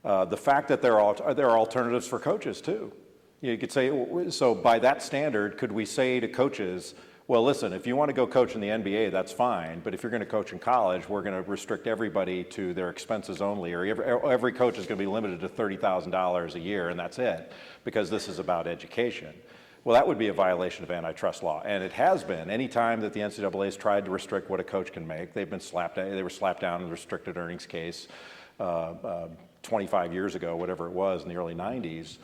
The fact that there are alternatives for coaches too. You could say, so by that standard, could we say to coaches, well, listen, if you want to go coach in the NBA, that's fine, but if you're going to coach in college, we're going to restrict everybody to their expenses only, or every coach is going to be limited to $30,000 a year, and that's it, because this is about education. Well, that would be a violation of antitrust law, and it has been. Any time that the NCAA has tried to restrict what a coach can make, they've been slapped down. They were slapped down in the restricted earnings case 25 years ago, whatever it was, in the early 90s.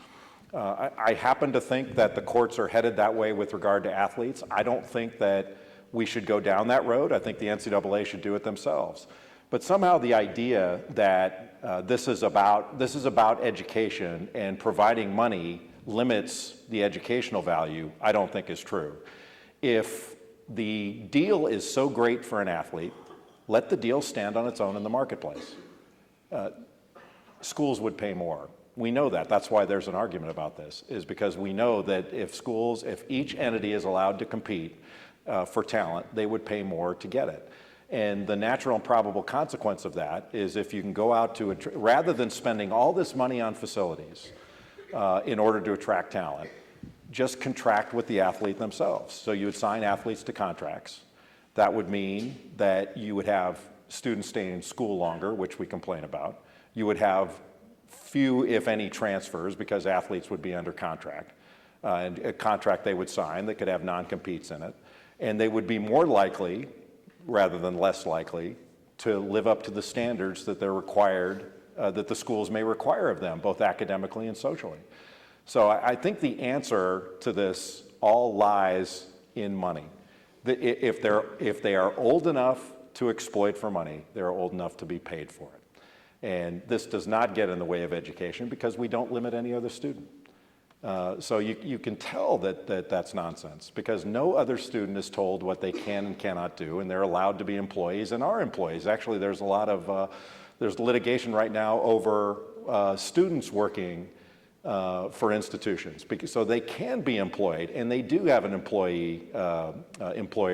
I happen to think that the courts are headed that way with regard to athletes. I don't think that we should go down that road. I think the NCAA should do it themselves. But somehow the idea that this is about education and providing money limits the educational value, I don't think is true. If the deal is so great for an athlete, let the deal stand on its own in the marketplace. Schools would pay more. We know that. That's why there's an argument about this, is because we know that if each entity is allowed to compete for talent, they would pay more to get it. And the natural and probable consequence of that is if you can go out to, rather than spending all this money on facilities in order to attract talent, just contract with the athlete themselves. So you would sign athletes to contracts. That would mean that you would have students staying in school longer, which we complain about. You would have few, if any, transfers because athletes would be under contract, and a contract they would sign that could have non-competes in it, and they would be more likely, rather than less likely, to live up to the standards that they're required, that the schools may require of them, both academically and socially. So I think the answer to this all lies in money. If they are old enough to exploit for money, they're old enough to be paid for it. And this does not get in the way of education because we don't limit any other student. So you can tell that that's nonsense because no other student is told what they can and cannot do, and they're allowed to be employees and are employees. Actually, there's a lot of there's litigation right now over students working for institutions, so they can be employed, and they do have an employer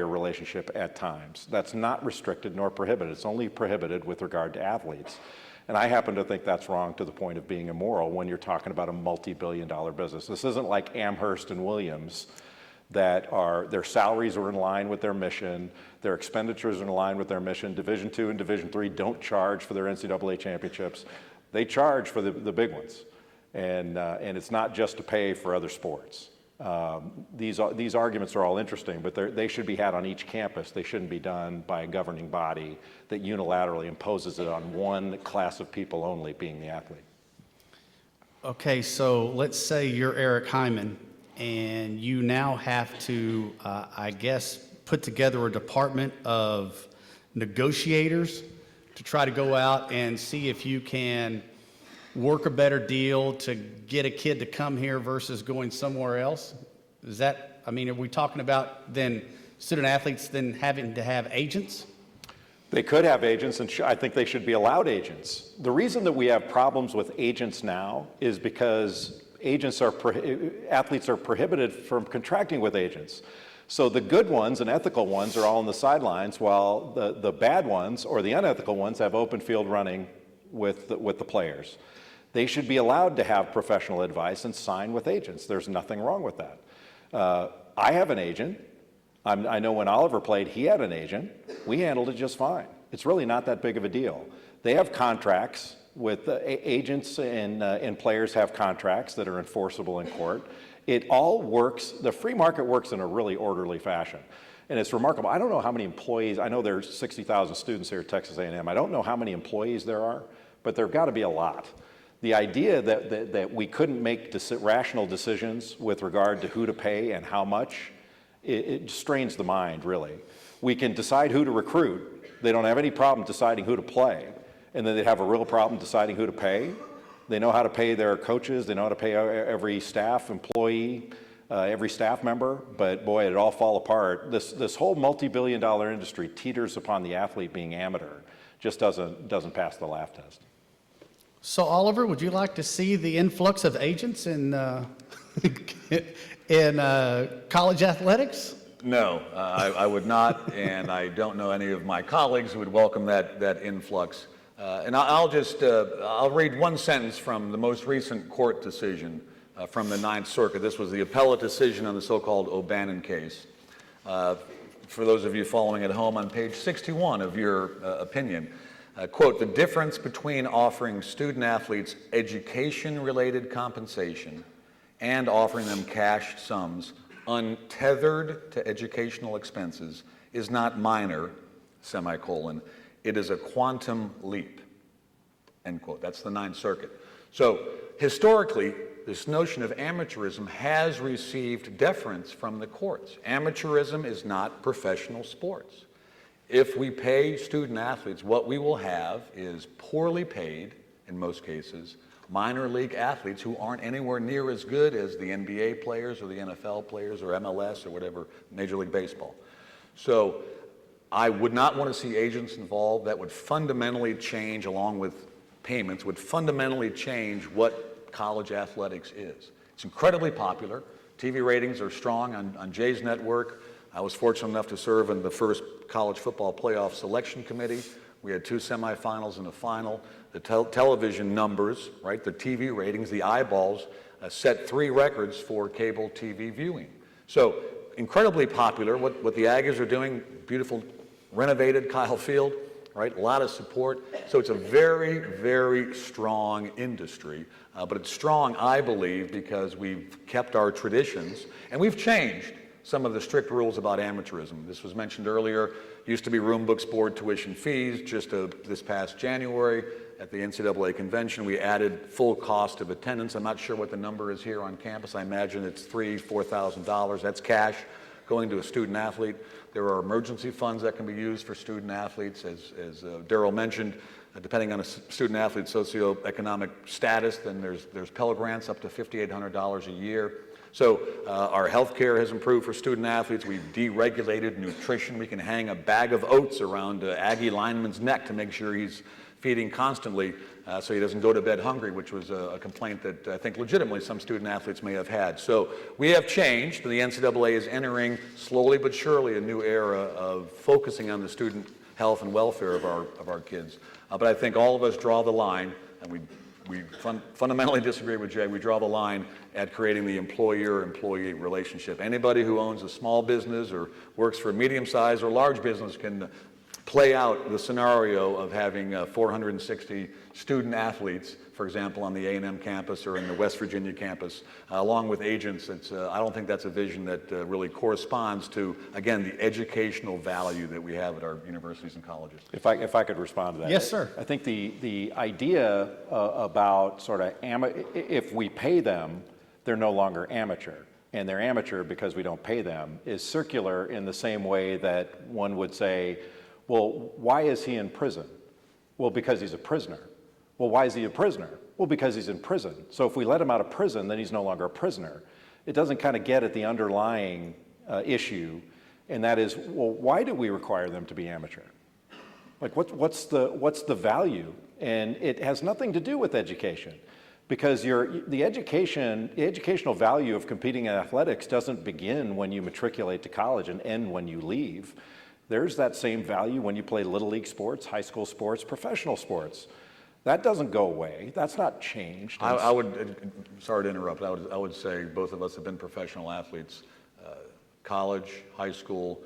relationship at times. That's not restricted nor prohibited. It's only prohibited with regard to athletes. And I happen to think that's wrong to the point of being immoral when you're talking about a multi-billion-dollar business. This isn't like Amherst and Williams that their salaries are in line with their mission, their expenditures are in line with their mission. Division II and Division III don't charge for their NCAA championships. They charge for the big ones. And it's not just to pay for other sports. These arguments are all interesting, but they should be had on each campus. They shouldn't be done by a governing body that unilaterally imposes it on one class of people only, being the athlete. Okay, so let's say you're Eric Hyman, and you now have to, I guess, put together a department of negotiators to try to go out and see if you can work a better deal to get a kid to come here versus going somewhere else? Is that, are we talking about then student athletes then having to have agents? They could have agents, and I think they should be allowed agents. The reason that we have problems with agents now is because athletes are prohibited from contracting with agents. So the good ones and ethical ones are all on the sidelines, while the bad ones or the unethical ones have open field running with the players. They should be allowed to have professional advice and sign with agents. There's nothing wrong with that. I have an agent. I know when Oliver played, he had an agent. We handled it just fine. It's really not that big of a deal. They have contracts with agents, and players have contracts that are enforceable in court. It all works. The free market works in a really orderly fashion. And it's remarkable. I don't know how many employees, I know there's 60,000 students here at Texas A&M. I don't know how many employees there are, but there've got to be a lot. The idea that we couldn't make rational decisions with regard to who to pay and how much, it strains the mind, really. We can decide who to recruit. They don't have any problem deciding who to play. And then they have a real problem deciding who to pay. They know how to pay their coaches. They know how to pay every staff employee, every staff member. But boy, it all fall apart. This whole multi-billion-dollar industry teeters upon the athlete being amateur. Just doesn't pass the laugh test. So Oliver, would you like to see the influx of agents in college athletics? No, I would not, and I don't know any of my colleagues who would welcome that influx. And I'll read one sentence from the most recent court decision from the Ninth Circuit. This was the appellate decision on the so-called O'Bannon case. For those of you following at home, on page 61 of your opinion, quote, "The difference between offering student athletes education-related compensation and offering them cash sums untethered to educational expenses is not minor, semicolon, it is a quantum leap," end quote. That's the Ninth Circuit. So historically, this notion of amateurism has received deference from the courts. Amateurism is not professional sports. If we pay student athletes, what we will have is poorly paid, in most cases, minor league athletes who aren't anywhere near as good as the NBA players or the NFL players or MLS or whatever, Major League Baseball. So I would not want to see agents involved. That would fundamentally change, along with payments, would fundamentally change what college athletics is. It's incredibly popular. TV ratings are strong on Jay's network. I was fortunate enough to serve in the first college football playoff selection committee. We had 2 semifinals and a final. The television numbers, right, the TV ratings, the eyeballs, set 3 records for cable TV viewing. So incredibly popular. What the Aggies are doing, beautiful renovated Kyle Field, right, a lot of support. So it's a very, very strong industry. But it's strong, I believe, because we've kept our traditions and we've changed some of the strict rules about amateurism. This was mentioned earlier. Used to be room books, board, tuition fees. Just this past January at the NCAA convention, we added full cost of attendance. I'm not sure what the number is here on campus. I imagine it's $3,000, $4,000. That's cash going to a student athlete. There are emergency funds that can be used for student athletes, as Darryl mentioned. Depending on a student athlete's socioeconomic status, then there's Pell Grants up to $5,800 a year. So our health care has improved for student athletes. We've deregulated nutrition. We can hang a bag of oats around Aggie lineman's neck to make sure he's feeding constantly so he doesn't go to bed hungry, which was a complaint that I think legitimately some student athletes may have had. So we have changed. The NCAA is entering slowly but surely a new era of focusing on the student health and welfare of our kids. But I think all of us draw the line, and we fundamentally disagree with Jay. We draw the line at creating the employer-employee relationship. Anybody who owns a small business or works for a medium-sized or large business can play out the scenario of having 460 student athletes, for example, on the A&M campus or in the West Virginia campus, along with agents. I don't think that's a vision that really corresponds to, again, the educational value that we have at our universities and colleges. If I could respond to that. Yes, sir. I think the idea about sort of if we pay them, they're no longer amateur. And they're amateur because we don't pay them is circular in the same way that one would say, well, why is he in prison? Well, because he's a prisoner. Well, why is he a prisoner? Well, because he's in prison. So if we let him out of prison, then he's no longer a prisoner. It doesn't kind of get at the underlying issue, and that is, well, why do we require them to be amateur? Like, what's the value? And it has nothing to do with education. Because the educational value of competing in athletics doesn't begin when you matriculate to college and end when you leave. There's that same value when you play Little League sports, high school sports, professional sports. That doesn't go away. That's not changed. I would, sorry to interrupt, I would say both of us have been professional athletes. College, high school,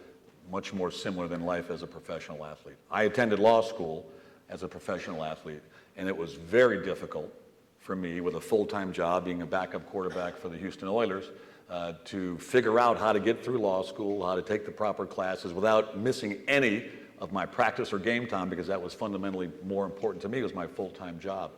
much more similar than life as a professional athlete. I attended law school as a professional athlete, and it was very difficult for me, with a full-time job, being a backup quarterback for the Houston Oilers, to figure out how to get through law school, how to take the proper classes without missing any of my practice or game time, because that was fundamentally more important to me. It was my full-time job.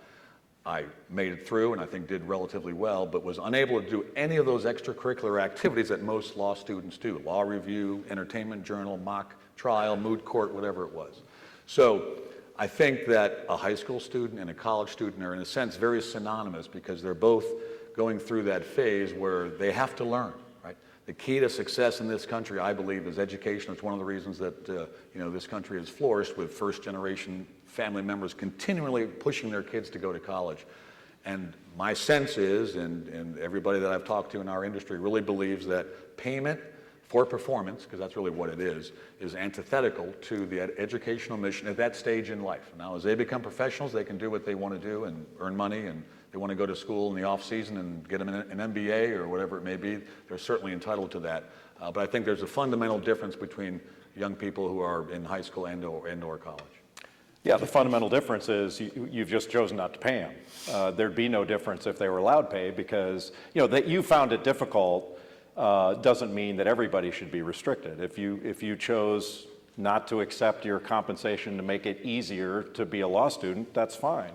I made it through and I think did relatively well, but was unable to do any of those extracurricular activities that most law students do: law review, entertainment journal, mock trial, moot court, whatever it was. So I think that a high school student and a college student are in a sense very synonymous, because they're both going through that phase where they have to learn, right? The key to success in this country, I believe, is education. It's one of the reasons that this country has flourished, with first-generation family members continually pushing their kids to go to college. And my sense is, and everybody that I've talked to in our industry really believes, that payment for performance, because that's really what it is antithetical to the educational mission at that stage in life. Now, as they become professionals, they can do what they want to do and earn money, and they want to go to school in the off season and get them an MBA or whatever it may be. They're certainly entitled to that. But I think there's a fundamental difference between young people who are in high school and/or college. Yeah, the fundamental difference is you've just chosen not to pay them. There'd be no difference if they were allowed pay, because that you found it difficult doesn't mean that everybody should be restricted. If you chose not to accept your compensation to make it easier to be a law student, that's fine.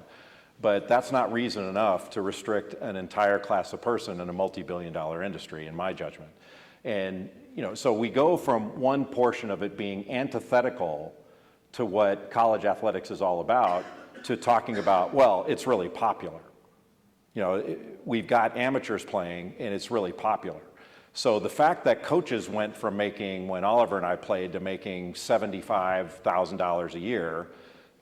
But that's not reason enough to restrict an entire class of person in a multi-billion-dollar industry, in my judgment. And so we go from one portion of it being antithetical to what college athletics is all about, to talking about, well, it's really popular. We've got amateurs playing and it's really popular. So the fact that coaches went from making, when Oliver and I played, to making $75,000 a year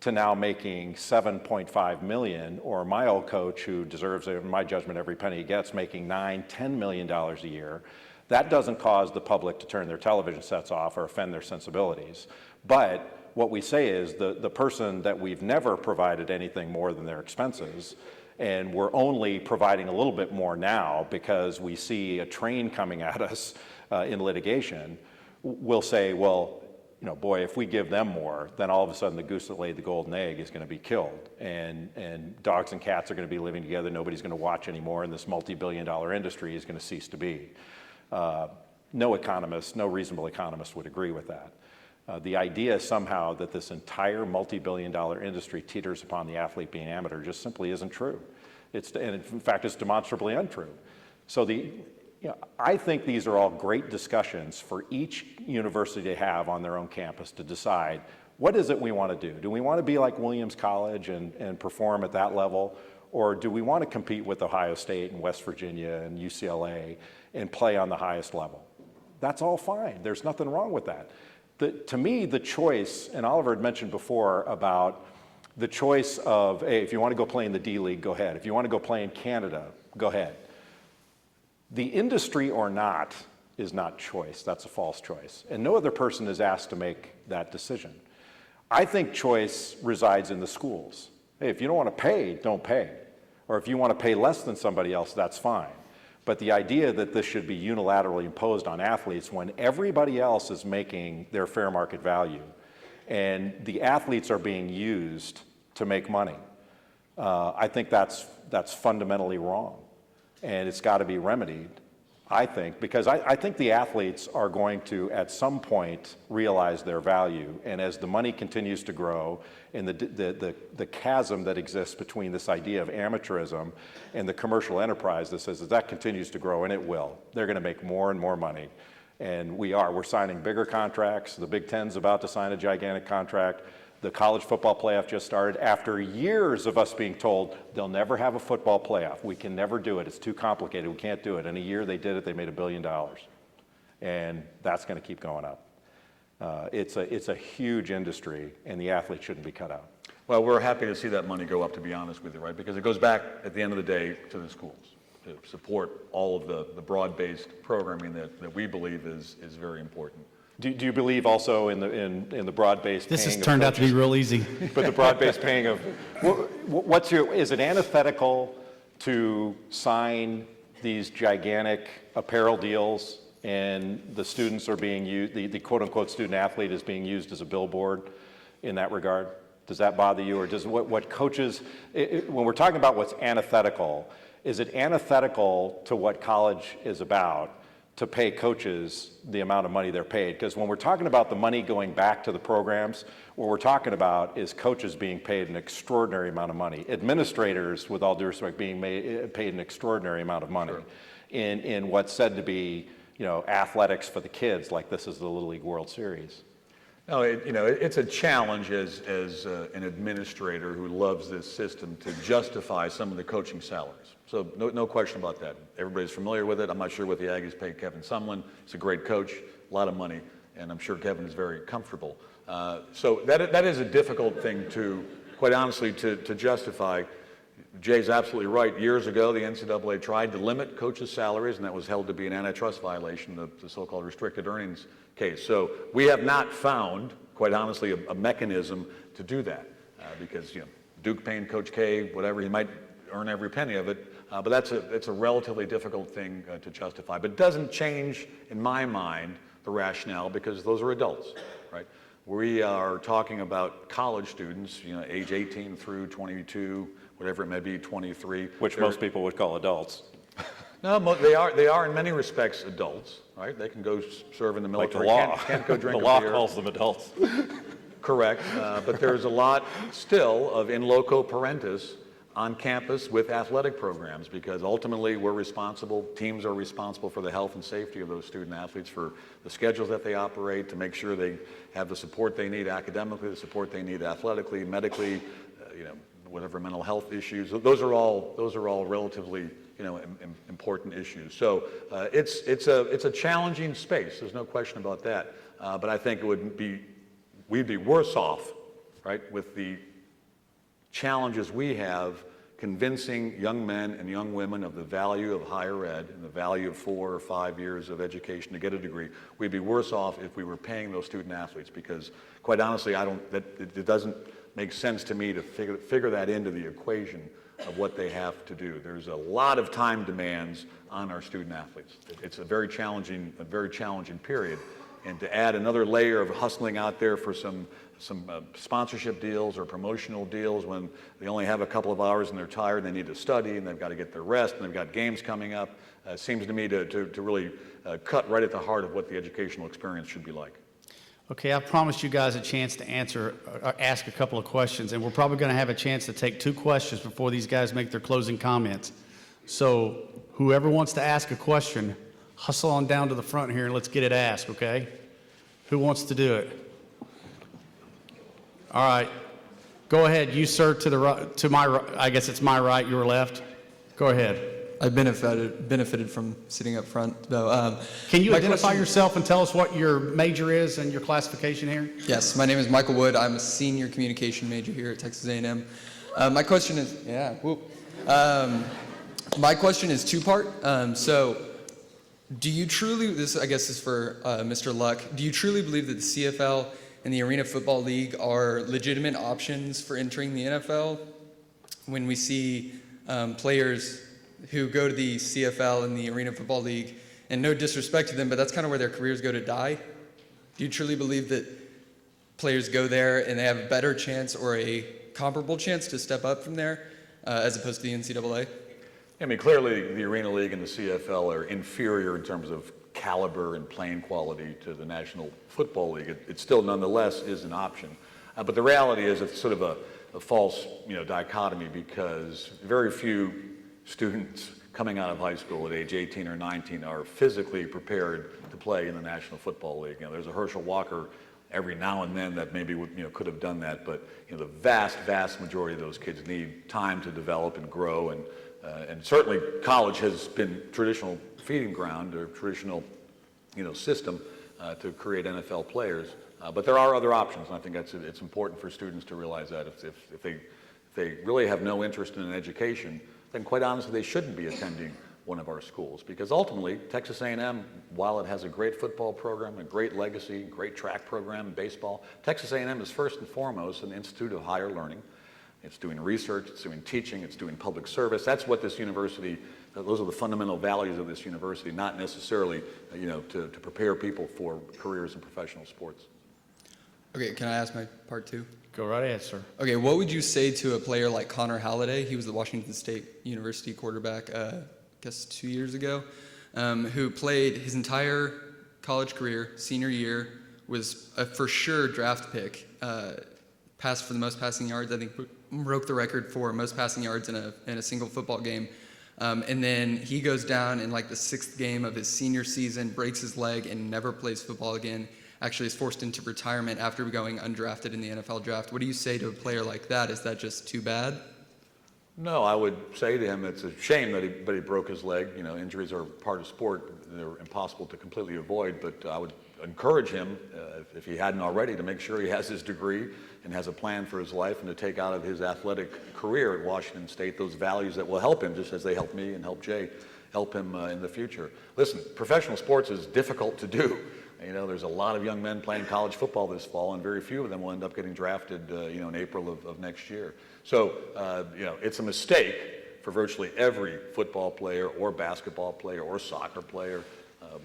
to now making $7.5 million, or my old coach, who deserves, in my judgment, every penny he gets, making $9-10 million a year, that doesn't cause the public to turn their television sets off or offend their sensibilities. But what we say is the person that we've never provided anything more than their expenses, and we're only providing a little bit more now because we see a train coming at us in litigation, we'll say, well, boy, if we give them more, then all of a sudden the goose that laid the golden egg is going to be killed, and dogs and cats are going to be living together, nobody's going to watch anymore, and this multi-billion-dollar industry is going to cease to be. No economist, no reasonable economist would agree with that. The idea somehow that this entire multi-billion-dollar industry teeters upon the athlete being amateur just simply isn't true. And in fact, it's demonstrably untrue. So I think these are all great discussions for each university to have on their own campus to decide, what is it we want to do? Do we want to be like Williams College and perform at that level? Or do we want to compete with Ohio State and West Virginia and UCLA and play on the highest level? That's all fine. There's nothing wrong with that. To me, the choice, and Oliver had mentioned before about the choice of, hey, if you want to go play in the D League, go ahead. If you want to go play in Canada, go ahead. The industry or not is not choice. That's a false choice. And no other person is asked to make that decision. I think choice resides in the schools. Hey, if you don't want to pay, don't pay. Or if you want to pay less than somebody else, that's fine. But the idea that this should be unilaterally imposed on athletes when everybody else is making their fair market value and the athletes are being used to make money, I think that's fundamentally wrong. And it's got to be remedied, I think, because I think the athletes are going to, at some point, realize their value. And as the money continues to grow and the chasm that exists between this idea of amateurism and the commercial enterprise that says that continues to grow, and it will. They're going to make more and more money. And we're signing bigger contracts. The Big Ten's about to sign a gigantic contract. The college football playoff just started after years of us being told they'll never have a football playoff. We can never do it. It's too complicated. We can't do it. In a year they did it. They made $1 billion. And that's going to keep going up. It's a huge industry, and the athlete shouldn't be cut out. Well, we're happy to see that money go up, to be honest with you, right? Because it goes back at the end of the day to the schools to support all of the broad-based programming that we believe is very important. Do you believe also in the broad-based paying This has of turned out to be coaches? real easy. But the broad-based paying of, is it antithetical to sign these gigantic apparel deals and the students are being used, the quote-unquote student athlete is being used as a billboard in that regard? Does that bother you? Or does what coaches, when we're talking about what's antithetical, is it antithetical to what college is about to pay coaches the amount of money they're paid? Because when we're talking about the money going back to the programs, what we're talking about is coaches being paid an extraordinary amount of money. Administrators, with all due respect, being paid an extraordinary amount of money in what's said to be, athletics for the kids, like this is the Little League World Series. No, it's a challenge as an administrator who loves this system to justify some of the coaching salaries. So no question about that. Everybody's familiar with it. I'm not sure what the Aggies paid Kevin Sumlin. He's a great coach, a lot of money, and I'm sure Kevin is very comfortable. So that is a difficult thing to, quite honestly, to justify. Jay's absolutely right. Years ago, the NCAA tried to limit coaches' salaries, and that was held to be an antitrust violation, the so-called restricted earnings case. So we have not found, quite honestly, a mechanism to do that because, Duke paying Coach K, whatever, he might earn every penny of it, but it's a relatively difficult thing to justify. But it doesn't change, in my mind, the rationale because those are adults, right? We are talking about college students, age 18 through 22, whatever it may be, 23. Which most people would call adults. No, they are in many respects adults, right? They can go serve in the military. Like the law. Can't go drink The a law beer. calls them adults. Correct, but there's a lot still of in loco parentis on campus with athletic programs because ultimately teams are responsible for the health and safety of those student athletes, for the schedules that they operate, to make sure they have the support they need academically, the support they need athletically, medically, whatever mental health issues. Those are all relatively important issues. So it's a challenging space. There's no question about that. But I think we'd be worse off, right, with the challenges we have convincing young men and young women of the value of higher ed and the value of 4 or 5 years of education to get a degree. We'd be worse off if we were paying those student athletes because, quite honestly, it doesn't make sense to me to figure that into the equation of what they have to do. There's a lot of time demands on our student athletes. It's a very challenging period. And to add another layer of hustling out there for some sponsorship deals or promotional deals when they only have a couple of hours and they're tired and they need to study and they've got to get their rest and they've got games coming up, seems to me to really cut right at the heart of what the educational experience should be like. Okay, I promised you guys a chance to ask a couple of questions, and we're probably going to have a chance to take 2 questions before these guys make their closing comments. So whoever wants to ask a question, hustle on down to the front here and let's get it asked, okay? Who wants to do it? All right. Go ahead. You, sir, to the right, to my right. I guess it's my right, your left. Go ahead. I benefited from sitting up front, though. Can you my identify question- yourself and tell us what your major is and your classification here? Yes, my name is Michael Wood. I'm a senior communication major here at Texas A&M. My question is, my question is 2-part. So, do you truly, this I guess is for Mr. Luck, do you truly believe that the CFL and the Arena Football League are legitimate options for entering the NFL? When we see players who go to the CFL and the Arena Football League, and no disrespect to them, but that's kind of where their careers go to die. Do you truly believe that players go there and they have a better chance or a comparable chance to step up from there as opposed to the NCAA? I mean, clearly the Arena League and the CFL are inferior in terms of caliber and playing quality to the National Football League. It still nonetheless is an option. But the reality is it's sort of a false dichotomy because very few students coming out of high school at age 18 or 19 are physically prepared to play in the National Football League. There's a Herschel Walker every now and then that maybe could have done that, but the vast majority of those kids need time to develop and grow, and certainly college has been traditional feeding ground or traditional system to create NFL players. But there are other options, and I think it's important for students to realize that if they really have no interest in an education, then quite honestly, they shouldn't be attending one of our schools, because ultimately, Texas A&M, while it has a great football program, a great legacy, great track program, baseball, Texas A&M is first and foremost an institute of higher learning. It's doing research, it's doing teaching, it's doing public service. That's what this university, those are the fundamental values of this university, not necessarily, to prepare people for careers in professional sports. Okay, can I ask my part two? Go right ahead, sir. Okay, what would you say to a player like Connor Halliday? He was the Washington State University quarterback, I guess 2 years ago, who played his entire college career, senior year, was a for sure draft pick, passed for the most passing yards, I think broke the record for most passing yards in a single football game. And then he goes down in like the 6th game of his senior season, breaks his leg, and never plays football again. Actually is forced into retirement after going undrafted in the NFL draft. What do you say to a player like that? Is that just too bad? No, I would say to him it's a shame that he broke his leg. Injuries are part of sport. They're impossible to completely avoid, but I would encourage him, if he hadn't already, to make sure he has his degree and has a plan for his life, and to take out of his athletic career at Washington State those values that will help him, just as they helped me and helped Jay, help him in the future. Listen, professional sports is difficult to do. There's a lot of young men playing college football this fall, and very few of them will end up getting drafted, in April of next year. So, it's a mistake for virtually every football player or basketball player or soccer player,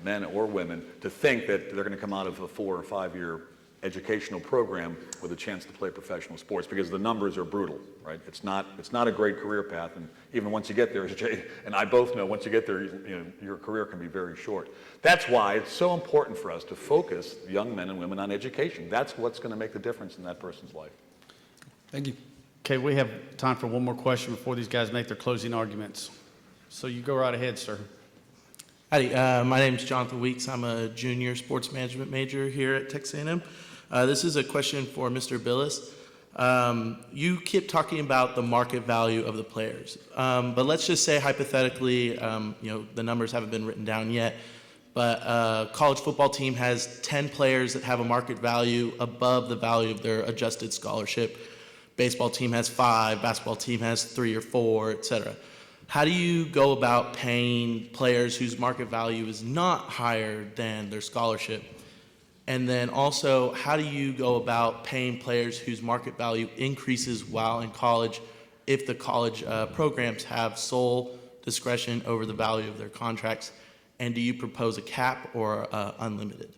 men or women, to think that they're going to come out of a 4 or 5 year educational program with a chance to play professional sports, because the numbers are brutal, right? It's not a great career path, and even once you get there, as Jay and I both know, once you get there, your career can be very short. That's why it's so important for us to focus young men and women on education. That's what's going to make the difference in that person's life. Thank you. Okay, we have time for one more question before these guys make their closing arguments. So you go right ahead, sir. Howdy, my name is Jonathan Weeks. I'm a junior sports management major here at Texas A&M. This is a question for Mr. Billis. You keep talking about the market value of the players, but let's just say hypothetically, the numbers haven't been written down yet, but a college football team has 10 players that have a market value above the value of their adjusted scholarship. Baseball team has 5, basketball team has 3 or 4, etc. How do you go about paying players whose market value is not higher than their scholarship? And then also, how do you go about paying players whose market value increases while in college if the college programs have sole discretion over the value of their contracts? And do you propose a cap or unlimited?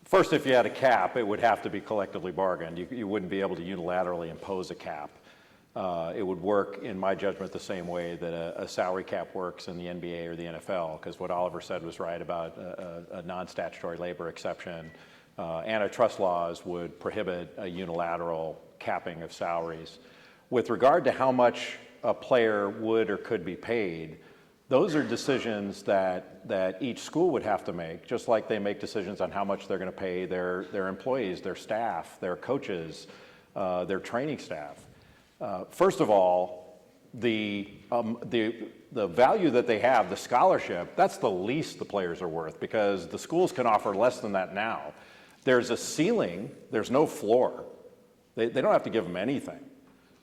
First, if you had a cap, it would have to be collectively bargained. You wouldn't be able to unilaterally impose a cap. It would work, in my judgment, the same way that a salary cap works in the NBA or the NFL, because what Oliver said was right about a non-statutory labor exception. Antitrust laws would prohibit a unilateral capping of salaries. With regard to how much a player would or could be paid, those are decisions that each school would have to make, just like they make decisions on how much they're going to pay their employees, their staff, their coaches, their training staff. First of all, the value that they have, the scholarship, that's the least the players are worth, because the schools can offer less than that now. There's a ceiling, there's no floor. They don't have to give them anything.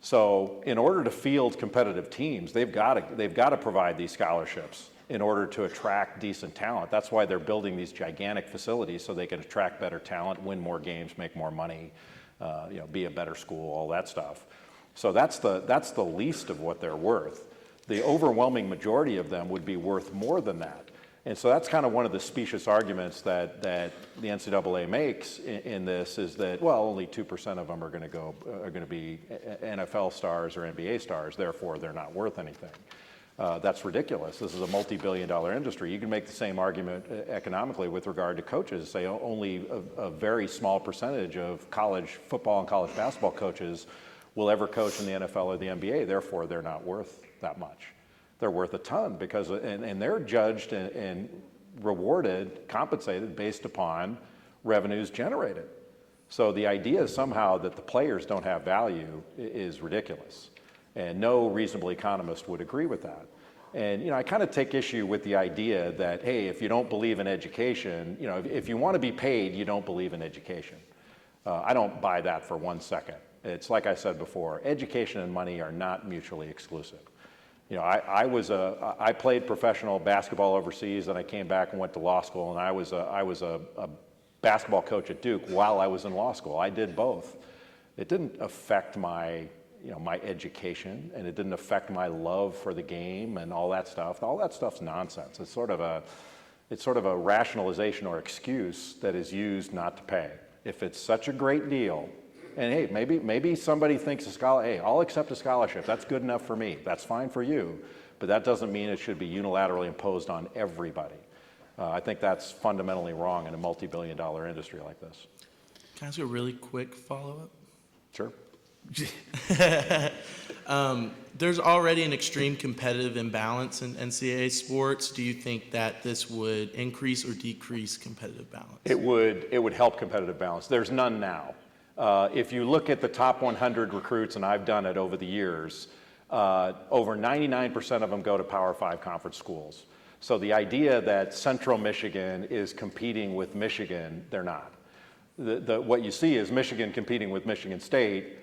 So in order to field competitive teams, they've got to provide these scholarships in order to attract decent talent. That's why they're building these gigantic facilities, so they can attract better talent, win more games, make more money, be a better school, all that stuff. So that's the least of what they're worth. The overwhelming majority of them would be worth more than that. And so that's kind of one of the specious arguments that the NCAA makes in this, is that, well, only 2% of them are going to be NFL stars or NBA stars, therefore they're not worth anything. That's ridiculous. This is a multi-billion-dollar industry. You can make the same argument economically with regard to coaches. Say only a very small percentage of college football and college basketball coaches will ever coach in the NFL or the NBA, therefore they're not worth that much. They're worth a ton, because and they're judged and rewarded, compensated based upon revenues generated. So the idea somehow that the players don't have value is ridiculous, and no reasonable economist would agree with that. And, I kind of take issue with the idea that, hey, if you don't believe in education, if you want to be paid, you don't believe in education. I don't buy that for 1 second. It's like I said before, education and money are not mutually exclusive. I played professional basketball overseas, and I came back and went to law school, and I was a basketball coach at Duke while I was in law school. I did both. It didn't affect my education, and it didn't affect my love for the game and all that stuff. All that stuff's nonsense. It's sort of a rationalization or excuse that is used not to pay. If it's such a great deal, and hey, maybe somebody thinks hey, I'll accept a scholarship. That's good enough for me. That's fine for you, but that doesn't mean it should be unilaterally imposed on everybody. I think that's fundamentally wrong in a multi-billion-dollar industry like this. Can I ask you a really quick follow-up? Sure. There's already an extreme competitive imbalance in NCAA sports. Do you think that this would increase or decrease competitive balance? It would help competitive balance. There's none now. If you look at the top 100 recruits, and I've done it over the years, over 99% of them go to Power 5 conference schools. So the idea that Central Michigan is competing with Michigan, they're not. What you see is Michigan competing with Michigan State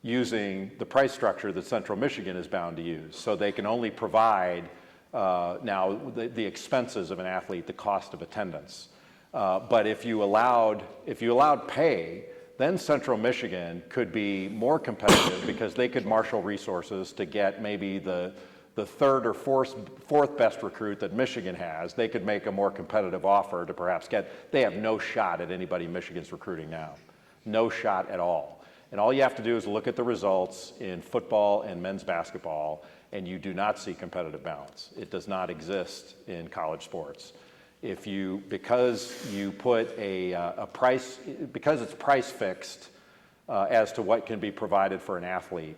using the price structure that Central Michigan is bound to use. So they can only provide now the expenses of an athlete, the cost of attendance. But if you allowed pay, then Central Michigan could be more competitive because they could marshal resources to get maybe the third or fourth best recruit that Michigan has. They could make a more competitive offer to perhaps they have no shot at anybody Michigan's recruiting now. No shot at all. And all you have to do is look at the results in football and men's basketball, and you do not see competitive balance. It does not exist in college sports. Because you put a price, because it's price fixed as to what can be provided for an athlete,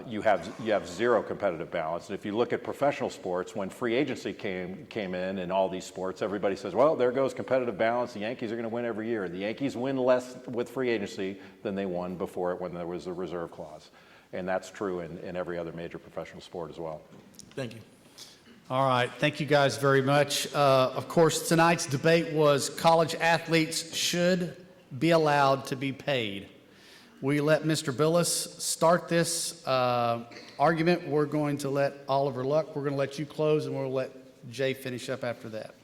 you have zero competitive balance. And if you look at professional sports, when free agency came in all these sports, everybody says, well, there goes competitive balance. The Yankees are going to win every year. The Yankees win less with free agency than they won before when there was a reserve clause. And that's true in every other major professional sport as well. Thank you. All right, thank you guys very much. Of course, tonight's debate was college athletes should be allowed to be paid. We let Mr. Billis start this argument. We're going to let Oliver Luck, we're going to let you close, and we'll let Jay finish up after that.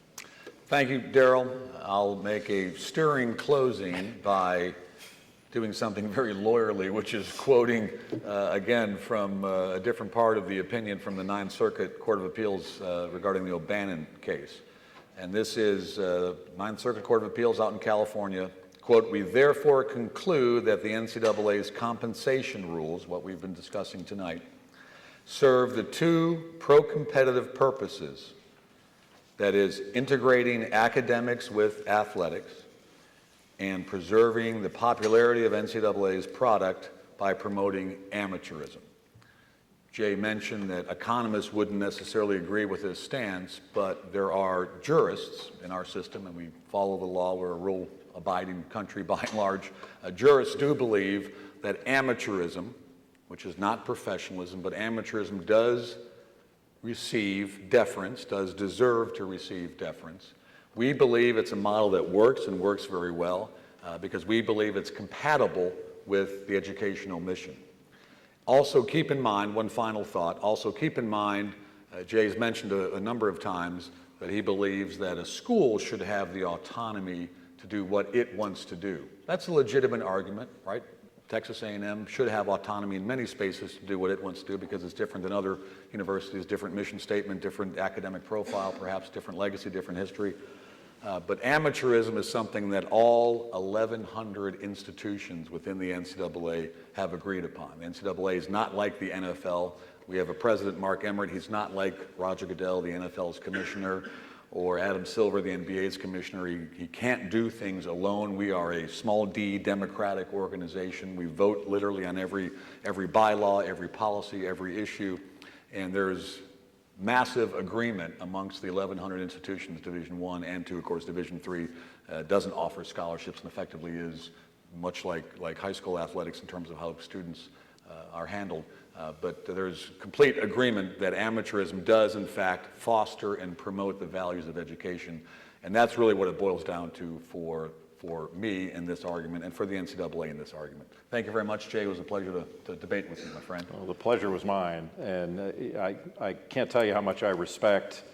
Thank you, Darryl. I'll make a stirring closing by doing something very lawyerly, which is quoting, again, from a different part of the opinion from the Ninth Circuit Court of Appeals regarding the O'Bannon case. And this is Ninth Circuit Court of Appeals out in California. Quote, we therefore conclude that the NCAA's compensation rules, what we've been discussing tonight, serve the two pro-competitive purposes, that is, integrating academics with athletics and preserving the popularity of NCAA's product by promoting amateurism. Jay mentioned that economists wouldn't necessarily agree with his stance, but there are jurists in our system, and we follow the law. We're a rule-abiding country by and large. Jurists do believe that amateurism, which is not professionalism, but amateurism does receive deference, does deserve to receive deference. We believe it's a model that works and works very well because we believe it's compatible with the educational mission. Also keep in mind, one final thought, also keep in mind, Jay's mentioned a number of times that he believes that a school should have the autonomy to do what it wants to do. That's a legitimate argument, right? Texas A&M should have autonomy in many spaces to do what it wants to do because it's different than other universities, different mission statement, different academic profile, perhaps different legacy, different history. But amateurism is something that all 1,100 institutions within the NCAA have agreed upon. The NCAA is not like the NFL. We have a president, Mark Emmert. He's not like Roger Goodell, the NFL's commissioner, or Adam Silver, the NBA's commissioner. He can't do things alone. We are a small d democratic organization. We vote literally on every bylaw, every policy, every issue, and there's massive agreement amongst the 1,100 institutions, Division I and II. Of course, Division III doesn't offer scholarships and effectively is much like high school athletics in terms of how students are handled. But there's complete agreement that amateurism does, in fact, foster and promote the values of education. And that's really what it boils down to for me in this argument and for the NCAA in this argument. Thank you very much, Jay. It was a pleasure to debate with you, my friend. Well, the pleasure was mine. And I can't tell you how much I respect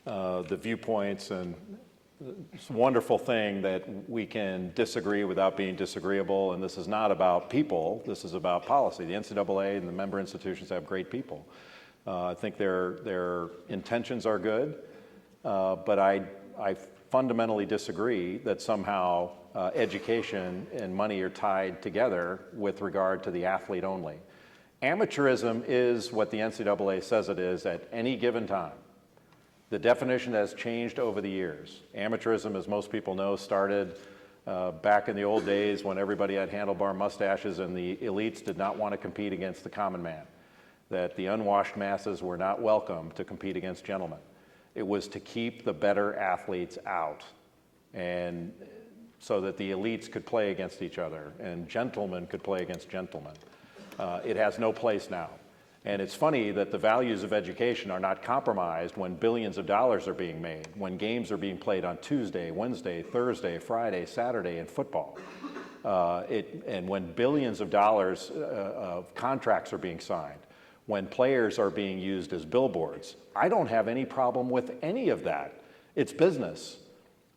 the viewpoints, and it's a wonderful thing that we can disagree without being disagreeable. And this is not about people. This is about policy. The NCAA and the member institutions have great people. I think their intentions are good, but I fundamentally disagree that somehow education and money are tied together with regard to the athlete only. Amateurism is what the NCAA says it is at any given time. The definition has changed over the years. Amateurism, as most people know, started back in the old days when everybody had handlebar mustaches and the elites did not want to compete against the common man, that the unwashed masses were not welcome to compete against gentlemen. It was to keep the better athletes out, and so that the elites could play against each other and gentlemen could play against gentlemen. It has no place now. And it's funny that the values of education are not compromised when billions of dollars are being made, when games are being played on Tuesday, Wednesday, Thursday, Friday, Saturday in football, and when billions of dollars of contracts are being signed, when players are being used as billboards. I don't have any problem with any of that. It's business.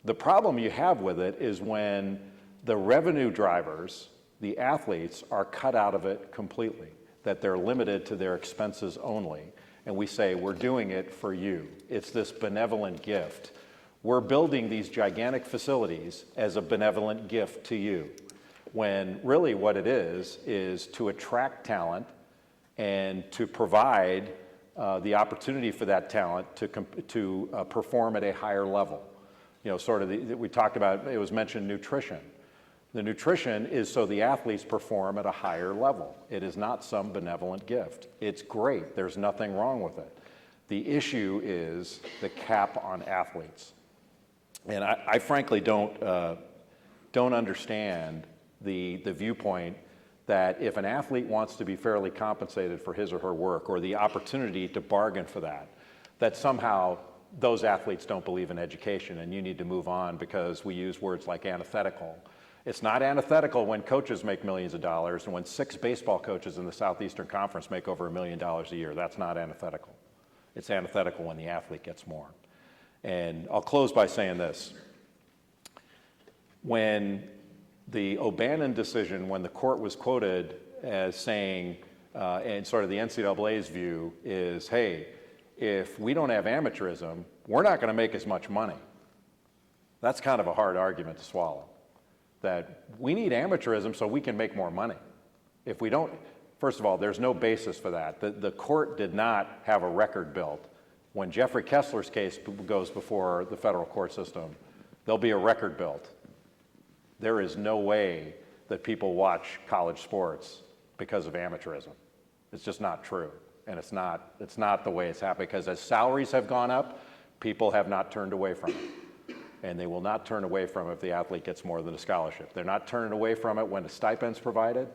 The problem you have with it is when the revenue drivers, the athletes, are cut out of it completely, that they're limited to their expenses only. And we say, we're doing it for you. It's this benevolent gift. We're building these gigantic facilities as a benevolent gift to you, when really what it is to attract talent and to provide the opportunity for that talent to perform at a higher level. You know, sort of we talked about, it was mentioned nutrition. The nutrition is so the athletes perform at a higher level. It is not some benevolent gift. It's great. There's nothing wrong with it. The issue is the cap on athletes. And I frankly don't understand the viewpoint that if an athlete wants to be fairly compensated for his or her work, or the opportunity to bargain for that, that somehow those athletes don't believe in education and you need to move on because we use words like antithetical. It's not antithetical when coaches make millions of dollars and when 6 baseball coaches in the Southeastern Conference make over $1 million a year. That's not antithetical. It's antithetical when the athlete gets more. And I'll close by saying this. When the O'Bannon decision, when the court was quoted as saying, and sort of the NCAA's view is, hey, if we don't have amateurism, we're not going to make as much money. That's kind of a hard argument to swallow. That we need amateurism so we can make more money. If we don't, first of all, there's no basis for that. The court did not have a record built. When Jeffrey Kessler's case goes before the federal court system, there'll be a record built. There is no way that people watch college sports because of amateurism. It's just not true. And it's not the way it's happening, because as salaries have gone up, people have not turned away from it. And they will not turn away from it if the athlete gets more than a scholarship. They're not turning away from it when a stipend's provided.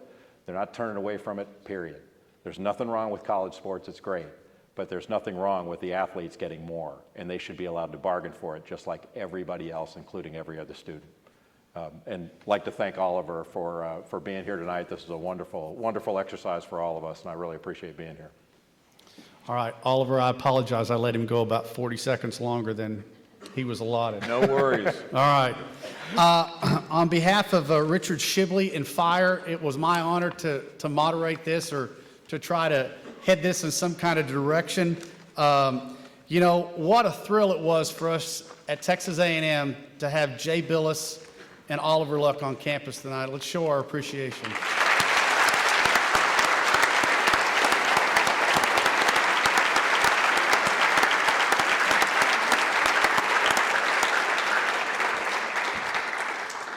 They're not turning away from it, period. There's nothing wrong with college sports, it's great. But there's nothing wrong with the athletes getting more, and they should be allowed to bargain for it just like everybody else, including every other student. And I'd like to thank Oliver for being here tonight. This is a wonderful, wonderful exercise for all of us, and I really appreciate being here. All right, Oliver, I apologize. I let him go about 40 seconds longer than he was allotted. No worries. All right. On behalf of Richard Shibley and Fire, it was my honor to moderate this, or to try to head this in some kind of direction. You know, what a thrill it was for us at Texas A&M to have Jay Billis and Oliver Luck on campus tonight. Let's show our appreciation.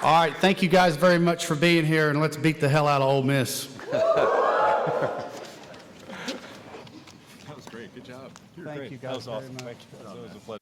All right, thank you guys very much for being here, and let's beat the hell out of Ole Miss. That was great. Good job. Thank you guys very much. That was a pleasure.